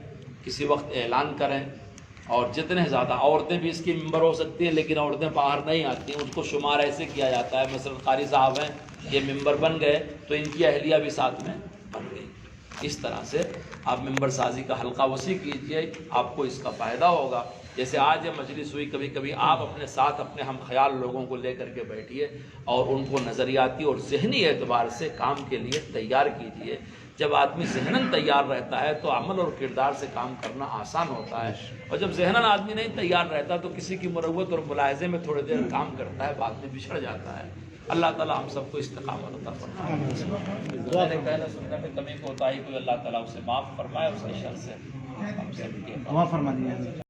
کسی وقت اعلان کریں، اور جتنے زیادہ عورتیں بھی اس کی ممبر ہو سکتی ہیں، لیکن عورتیں باہر نہیں آتی ہیں، ان کو شمار ایسے کیا جاتا ہے، مثلا قاری صاحب ہیں یہ ممبر بن گئے تو ان کی اہلیہ بھی ساتھ میں بن گئی۔ اس طرح سے آپ ممبر سازی کا حلقہ وسیع کیجئے، آپ کو اس کا فائدہ ہوگا۔ جیسے آج یہ مجلس ہوئی، کبھی کبھی آپ اپنے ساتھ اپنے ہم خیال لوگوں کو لے کر کے بیٹھیے اور ان کو نظریاتی اور ذہنی اعتبار سے کام کے لیے تیار کیجئے۔ جب آدمی ذہناً تیار رہتا ہے تو عمل اور کردار سے کام کرنا آسان ہوتا ہے، اور جب ذہناً آدمی نہیں تیار رہتا تو کسی کی مروت اور ملاحظے میں تھوڑی دیر کام کرتا ہے، بعد میں بچھڑ جاتا ہے۔ اللہ تعالیٰ ہم سب کو استقامت عطا فرمائے۔ میرے کہنے سننے میں کمی کوتاہی کوئی اللہ تعالیٰ اسے معاف فرمائے، اس کی شر سے ہم سب کے معاف فرما دیجیے۔